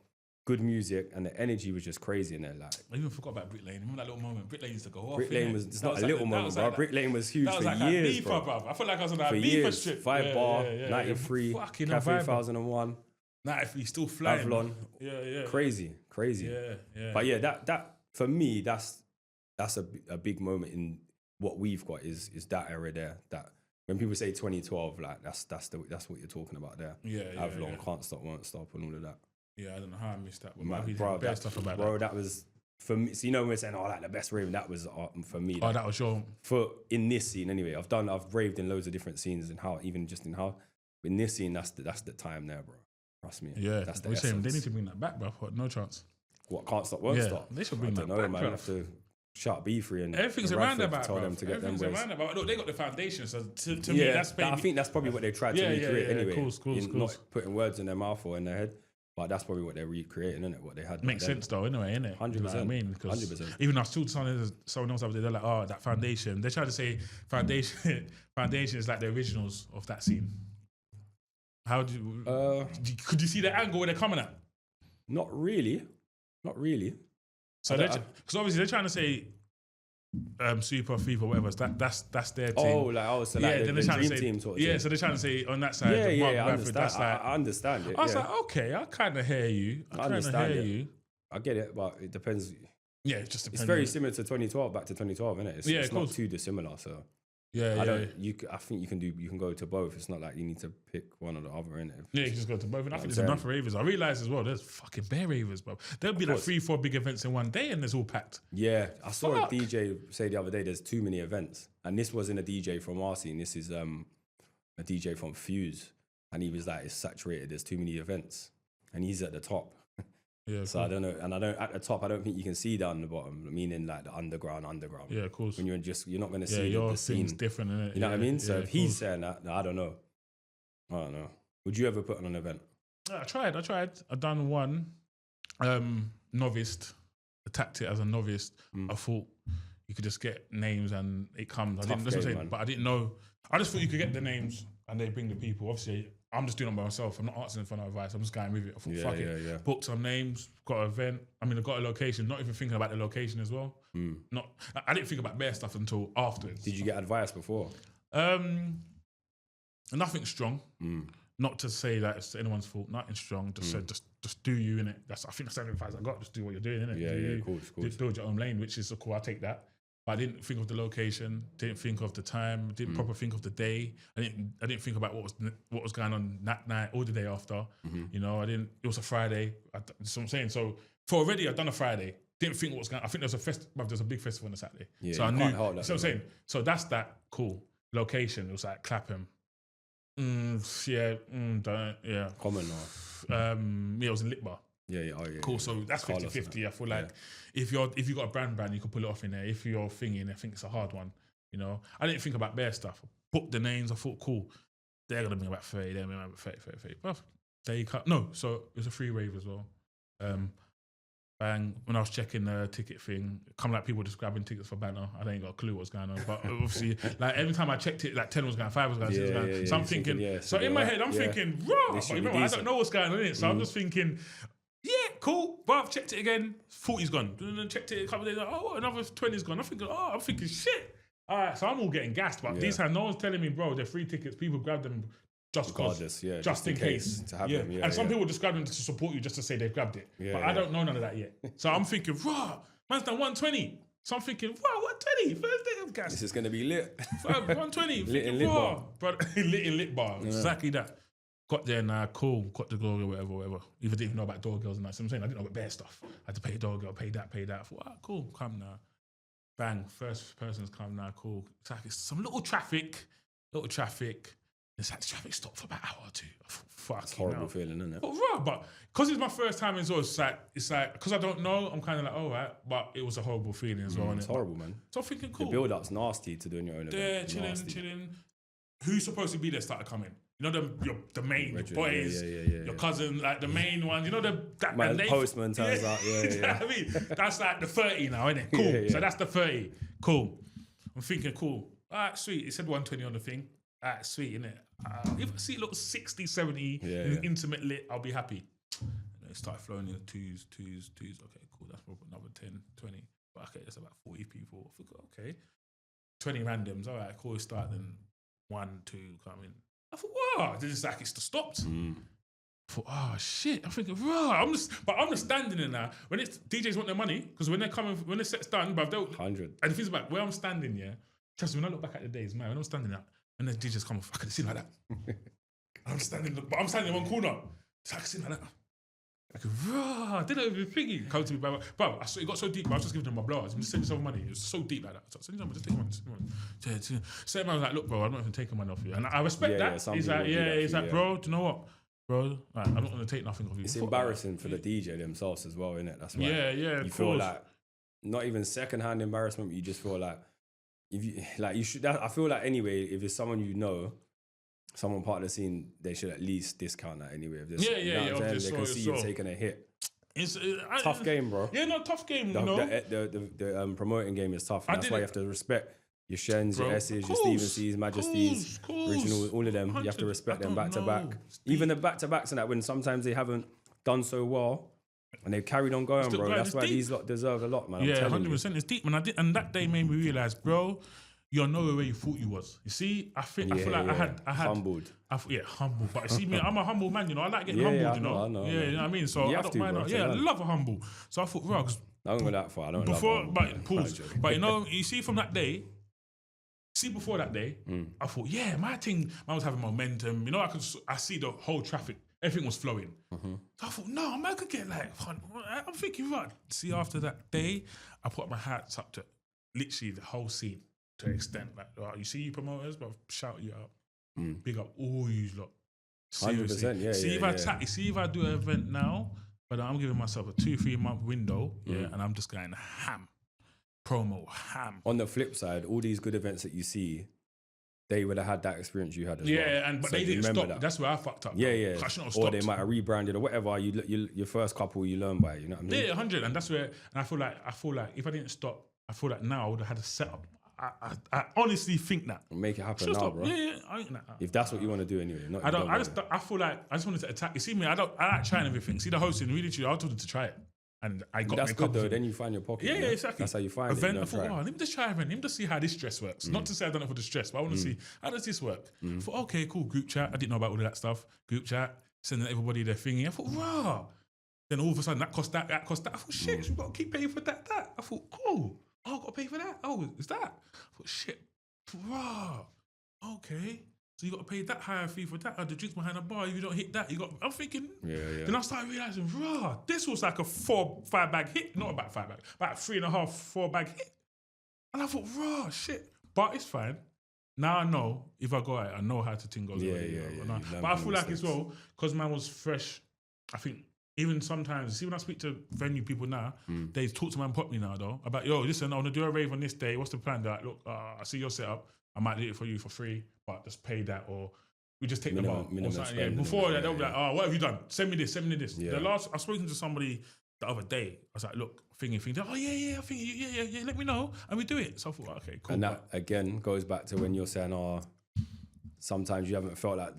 Good music, and the energy was just crazy in there. Like, I even forgot about Brick Lane. Remember that little moment? Brick Lane used to go off. Brick Lane was it's not a little moment, bro. Brick Lane was huge for years, bro. I feel like I was on that Beeper strip. 5 bar, 93, Cafe 1001. 93, still flying. Avalon. Yeah. Crazy. Yeah. But yeah, that for me, that's a big moment in what we've got is that era there. That when people say 2012, like that's what you're talking about there. Yeah. Avalon, Can't Stop, Won't Stop, and all of that. Yeah, I don't know how I missed that. Bro, that was for me. So we're saying, like the best rave. That was for me. That was your in this scene anyway. I've raved in loads of different scenes and in this scene, that's the time there, bro. Trust me. Yeah, that's the essence. They need to bring that back, bro. No chance. What Can't Stop, Won't Stop? They should bring that back. Man. I have to shout B3 and everything's around about. Tell them to get them. Everything's around about. Look, they got the foundation. So to me, that's I think that's probably what they tried to recreate anyway. Cool. Not putting words in their mouth or in their head. But that's probably what they're recreating, isn't it? What they had. Makes sense though, anyway, innit? 100%. You know what I mean? 100%. Even I saw someone else over there, they're like, oh, that foundation. They're trying to say foundation is like the originals of that scene. How do you, could you see the angle where they're coming at? Not really. So because obviously they're trying to say Super FIFA, whatever. That's their team. So like the dream team sort of thing. So they're trying to say on that side. I understand. I understand it. I was like, okay, I kind of hear you. I understand you. I get it, but it depends. Yeah, it just depends. It's very similar to 2012, back to 2012, isn't it? It's not too dissimilar. So I think you can go to both. It's not like you need to pick one or the other, innit? Yeah, you can just go to both. And I think there's enough ravers. I realise as well, there's fucking bare ravers, bro. There'll be like 3-4 big events in one day and it's all packed. Yeah, I saw a DJ say the other day there's too many events. And this wasn't a DJ from our scene. This is a DJ from Fuse. And he was like, it's saturated. There's too many events. And he's at the top. Yeah, so I don't know, and at the top, I don't think you can see down the bottom. Meaning like the underground. Yeah, of course. When you're not going to see your the scene. Different, innit? You know what I mean? So if he's saying that, I don't know. Would you ever put on an event? I tried. I've done one. Novice. Attacked it as a novice. I thought you could just get names and it comes. But I didn't know. I just thought you could get the names and they bring the people. Obviously, I'm just doing it by myself. I'm not asking for no advice. I'm just going with it. I thought, fuck it. Booked some names, got an event. I mean, I got a location, not even thinking about the location as well. I didn't think about bare stuff until afterwards. Did you get advice before? Nothing strong. Not to say that it's anyone's fault. Nothing strong. Just said, just do you, innit? I think that's the only advice I got. Just do what you're doing, innit? Yeah, cool. Just build your own lane, which is cool. I'll take that. But I didn't think of the location, didn't think of the time, didn't proper think of the day. I didn't think about what was going on that night or the day after. You know, it was a Friday. That's what I'm saying. So for already, I'd done a Friday. Didn't think what was going on. I think there's a big festival on a Saturday. Yeah, so I knew. So I'm saying. So that's that cool. Location, it was like Clapham. Common or? It was in Litbar. Yeah. Cool. So that's 50-50. I feel like if you got a brand, you can pull it off in there. If you're thinking, I think it's a hard one. You know, I didn't think about bare stuff. Booked the names. I thought, cool, they're gonna bring about 30. They're gonna bring about 30. But they cut. No, so it was a free rave as well. Bang! When I was checking the ticket thing, come like people just grabbing tickets for banner. I ain't got a clue what's going on. But obviously, like every time I checked it, like 10 was going, 5 was going, 6 was going. So I'm thinking. So in my head, I'm thinking, raw. But you know, I don't know what's going on in it. So I'm just thinking, yeah, cool. But I've checked it again. 40's gone. And then checked it a couple of days. Oh, another 20's gone. I'm thinking, shit. All right, so I'm all getting gassed. But these times, no one's telling me, bro, they're free tickets. People grab them just in case to have them. And some people just grab them to support you just to say they've grabbed it. But I don't know none of that yet. So I'm thinking, raw, man's done 120. So I'm thinking, wow, 120? First day of gas. This is going to be lit. 120. Lit in lit bar. But lit in lit bar. Exactly that. Got there now, cool. Got the door girl, whatever. Even didn't even know about door girls and that. So I'm saying I didn't know about bare stuff. I had to pay a door girl, pay that. I thought, cool, come now. Bang, first person's come now, cool. It's like it's some little traffic. It's like the traffic stopped for about an hour or two. I thought, fuck, it's a horrible feeling, isn't it? But because it's my first time as well, it's like because I don't know, I'm kind of like, all right, but it was a horrible feeling as well. It's horrible, man. So I'm thinking, cool. The build-up's nasty to doing your own event. There, chilling. Who's supposed to be there started coming? You know, the main, your boys, your cousin, like the main ones. You know, the postman turns out, You know what I mean? That's like the 30 now, isn't it? Cool. So that's the 30. Cool. I'm thinking, cool. All right, sweet. It said 120 on the thing. All right, sweet, innit? If I see it look 60, 70, intimate lit, I'll be happy. And then it started flowing in the twos. Okay, cool. That's probably another 10, 20. But okay, that's about 40 people. I thought, okay. 20 randoms. All right, cool. Start then 1, 2 coming. I thought, wow, this is like it's stopped. I thought, oh shit. I'm thinking, wow, I'm just standing in there. When it's DJs want their money, because when they're coming, when the set's done, but they'll 100. And the thing's about where I'm standing, yeah. Trust me, when I look back at the days, man, when I'm standing there, and the DJs come off, I could see like that. I'm standing in one corner. So I could see like that. I go, raw, I didn't even think it come to me, bro. It got so deep, I was just giving them my blowers. I'm just sending someone money. It was so deep like that. So I said, just take money. So man was like, look, bro, I'm not even taking money off you. And I respect that. He's like, bro, do you know what? Bro, I'm not going to take nothing off you. It's embarrassing for the DJ themselves as well, innit? That's why you feel like, not even secondhand embarrassment, but you just feel like, you should. I feel like anyway, if it's someone you know, someone part of the scene, they should at least discount that anyway. If they can see you taking a hit. It's tough game, bro. Yeah, no, tough game. The promoting game is tough. And that's why you have to respect your Shens, your S's, your Stephen C's, Majesties, Original, all of them. You have to respect them back to back. Even the back to backs and that, when sometimes they haven't done so well. And they've carried on going, bro. That's why these lot deserve a lot, man. Yeah, 100%. It's deep, man. And that day made me realise, bro, you're nowhere where you thought you was. You see, I feel like I had humbled. Humble. But you see me, I'm a humble man, you know. I like getting humbled, you know. I know. You know what I mean? So I don't mind. I love a humble. So I thought, bro, I don't go that far. I don't before, but pause. But you know, you see from that day. Before that day, I thought, my thing, man was having momentum. You know, I see the whole traffic. Everything was flowing. So I thought, no, man could get like, I'm thinking, right. See, after that day, I put my hats up to literally the whole scene to an extent. Like, you see you promoters, but shout you out. Big up all you lot. Seriously. 100%, see if I do an event now, but I'm giving myself a 2-3 month window, and I'm just going ham. Promo, ham. On the flip side, all these good events that you see, they would have had that experience you had as well. Yeah, but they didn't stop. That's where I fucked up. Yeah. Or they might have rebranded or whatever. Your first couple you learn by, you know what I mean? Yeah, 100. And that's where, and I feel like if I didn't stop, I feel like now I would have had a setup. I honestly think that. Make it happen now, bro. Yeah. I ain't that. If that's what you want to do anyway. I feel like I just wanted to attack. You see me, I like trying everything. See the hosting, really, I told them to try it. And I got that's good though. Then you find your pocket. Yeah, exactly. That's how you find event, it. I thought, let me just try event. Let me just see how this stress works. Not to say I've done it for the stress, but I want to see how does this work. I thought, okay, cool. Group chat. I didn't know about all of that stuff. Group chat, sending everybody their thingy. I thought, raw. Then all of a sudden that cost that. I thought, shit, we've got to keep paying for that. I thought, cool. Oh, I've got to pay for that. Oh, is that? I thought, shit, raw. Okay. So you got to pay that higher fee for that. The drinks behind the bar, if you don't hit that, I'm thinking. Yeah. Then I started realising, rah, this was like a 4-5 bag hit. Not about 5 bag, about 3.5, 4 bag hit. And I thought, rah, shit. But it's fine. Now I know if I go out, I know how to tingle. Yeah. But I feel like as well, because man was fresh, I think even sometimes, see when I speak to venue people now, they talk to man properly now though, about, yo, listen, I want to do a rave on this day. What's the plan? They're like, look, I see your setup. I might do it for you for free, but just pay that, or we just take them out. Before that, they'll be like, oh, what have you done? Send me this. Yeah. I was speaking to somebody the other day. I was like, look, thinking, oh yeah, I think, yeah, let me know, and we do it. So I thought, okay, cool. And that again goes back to when you're saying, sometimes you haven't felt like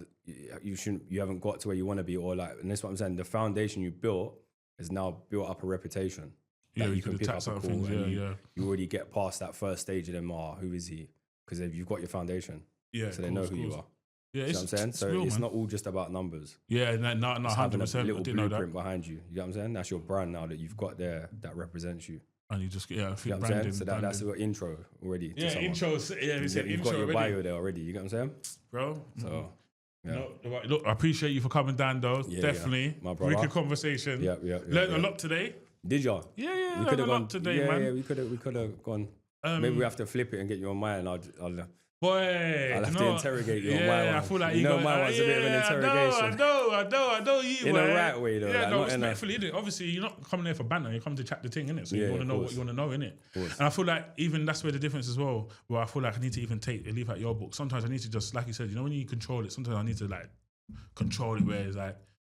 you haven't got to where you want to be, or like, and that's what I'm saying. The foundation you built has now built up a reputation. Yeah, you can pick up a call, you already get past that first stage of them. Who is he? Because you've got your foundation, so they know who you are. Yeah, you know what I'm saying? So real, it's not all just about numbers. Yeah, no, 100%. Having a little blueprint behind you. You know what I'm saying? That's your brand now that you've got there that represents you. And you just, you know what I'm saying? So that's your intro already. Yeah, intro. Yeah, you've got your bio there already. You know what I'm saying? Bro. So, yeah. No, look, I appreciate you for coming down, though. Yeah, definitely. My brother. Wicked conversation. Yeah. Learned a lot today. Did y'all? Yeah, we could have gone today, man. Yeah, we could have gone. Maybe we have to flip it and get you on mine. Boy, I'll have to interrogate you on my one. I feel like you know my one's a bit of an interrogation. I know you. In a right way though. Yeah, like, no, respectfully, innit? Obviously, you're not coming there for banter. You come to chat the thing, innit? So you want to know what you want to know, innit? And I feel like even that's where the difference as well. Where I feel like I need to even take a leaf out your book. Sometimes I need to just, like you said, you know, when you control it. Sometimes I need to like control it, where it's like,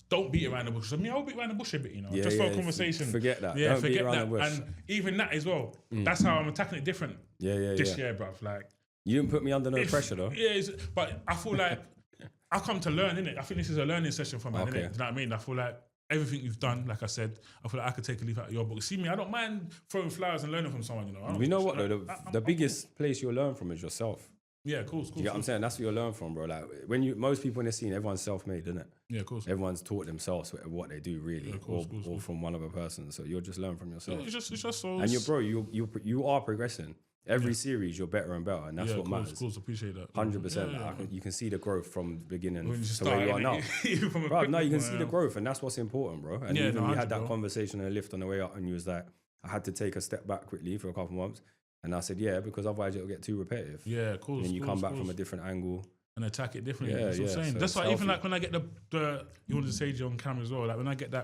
don't beat around the bush. I mean, I'll beat around the bush a bit, you know, just for a conversation. Forget that. Yeah, don't forget beat around that. the bush. And even that as well. That's how I'm attacking it different. This year, bruv. Like, you didn't put me under no pressure though. Yeah, but I feel like I come to learn, innit? I think this is a learning session for me, innit? Do you know what I mean? I feel like everything you've done, like I said, I feel like I could take a leaf out of your book. See me, I don't mind throwing flowers and learning from someone, you know. You know what though? The biggest place you'll learn from is yourself. Yeah, cool. You get what I'm saying? That's what you'll learn from, bro. Like most people in the scene, everyone's self-made, isn't it? Yeah, of course. Everyone's taught themselves what they do, really, or from one other person. So you'll just learn from yourself. Yeah, it's just so. And you are progressing. Every series, you're better and better, and that's what matters. Cool, appreciate that. 100%. You can see the growth from the beginning to where you are now. Bro, no, you can see the growth, and that's what's important, bro. And even we had that conversation in the lift on the way up, and you was like, I had to take a step back quickly for a couple of months. And I said, yeah, because otherwise it'll get too repetitive. Yeah, cool. And then you come back from a different angle. And attack it differently. Yeah, That's what I'm saying. So that's why even like when I get the you wanted to say on camera as well, like when I get the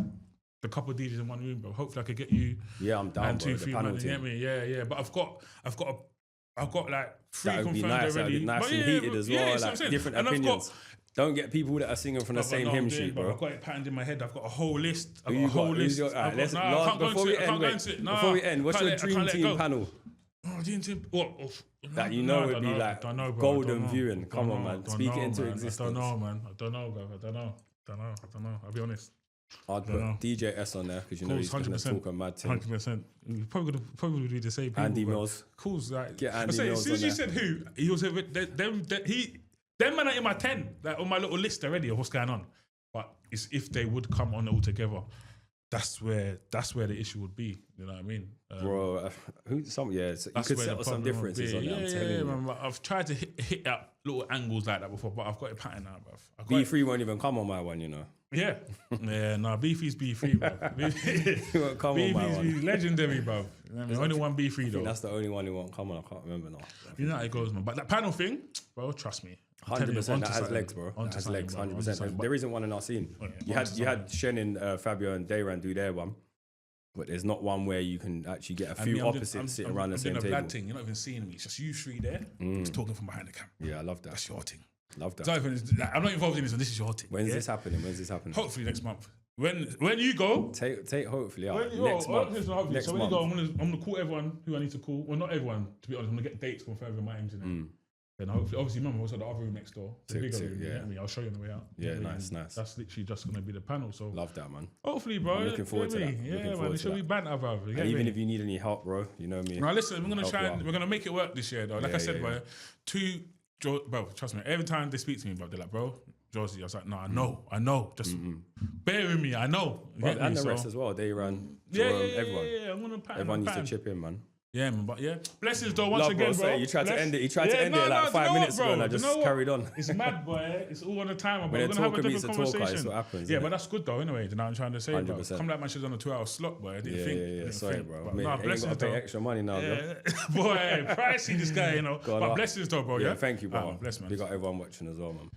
couple of DJs in one room, bro, hopefully I could get you. Yeah, I'm down, and bro. 2, 3 man, you get me? Yeah. But I've got like 3 confirmed nice, already. Nice and heated as well, like different opinions. Don't get people that are singing from the same hymn sheet, bro. I've got it patterned in my head. I've got a whole list. Before we end, what's your dream team panel? Oh, dream team. What? That you know would be like golden viewing. Come on, man. Speak it into existence. I don't know, man. I don't know, bro. I don't know. I'll be honest. I'd put DJ S on there because you know he's going to talk a mad thing. 100%. Probably would be the same people. Andy Mills. Cool. Like, get Andy Mills. As soon as you said who, he was them man are in my 10, like on my little list already of what's going on. But it's if they would come on all together, that's where the issue would be. You know what I mean? Bro, you could settle some differences on that. Yeah, man. I've tried to hit up little angles like that before, but I've got it patterned now, bruv. B3 won't even come on my one, you know. Yeah. B3's B3, bruv. He won't come on my one. B3's legendary, bruv. You know I mean? Only one B3 though. That's the only one who won't come on. I can't remember now. You know how it goes, man. But that panel thing, bro, trust me. 100%. That has legs, bro. That has legs. 100%. There isn't one in our scene. You had Shen and Fabio and Dayran do their one. But there's not one where you can actually get a few opposites sitting around the same table. Bad thing. You're not even seeing me. It's just you 3 there. Just talking from behind the camera. Yeah, I love that. That's your thing. Love that. I'm not involved in this, and this is your thing. When's this happening? Hopefully next month. When you go, take hopefully out next month. Next when you go, I'm gonna call everyone who I need to call. Well, not everyone, to be honest. I'm gonna get dates confirmed with my engineer. Then hopefully, obviously, remember also the other room next door, the bigger room. I'll show you on the way out. Yeah, nice. That's literally just gonna be the panel. So love that, man. Hopefully, bro. I'm looking forward to that. Yeah, man. It should be banter, bro. And even if you need any help, bro, you know me. Now listen, we're gonna try and we're gonna make it work this year, though. Like I said, bro. Bro, trust me. Every time they speak to me, bro, they're like, bro, Jawzy. I was like, no, I know. Just bear with me. I know. And the rest as well. They run. Everyone. Yeah. I'm gonna pattern. Everyone needs to chip in, man. Yeah, man, but blessings though once again, bro. You tried to end it. You tried to end it like 5 minutes ago, and I just carried on. It's mad, boy. It's all on the timer, but we're gonna have a different conversation. It's what happens. Yeah, but that's good though. Anyway, you know what I'm trying to say, 100%. bro. Come like my shit's on a 2-hour slot, boy. I didn't think. Yeah. Sorry, bro. No, blessings got to pay extra money now, boy. Pricey this guy, you know. But blessings though, bro. Yeah, thank you, bro. Bless, man. We got everyone watching as well, man.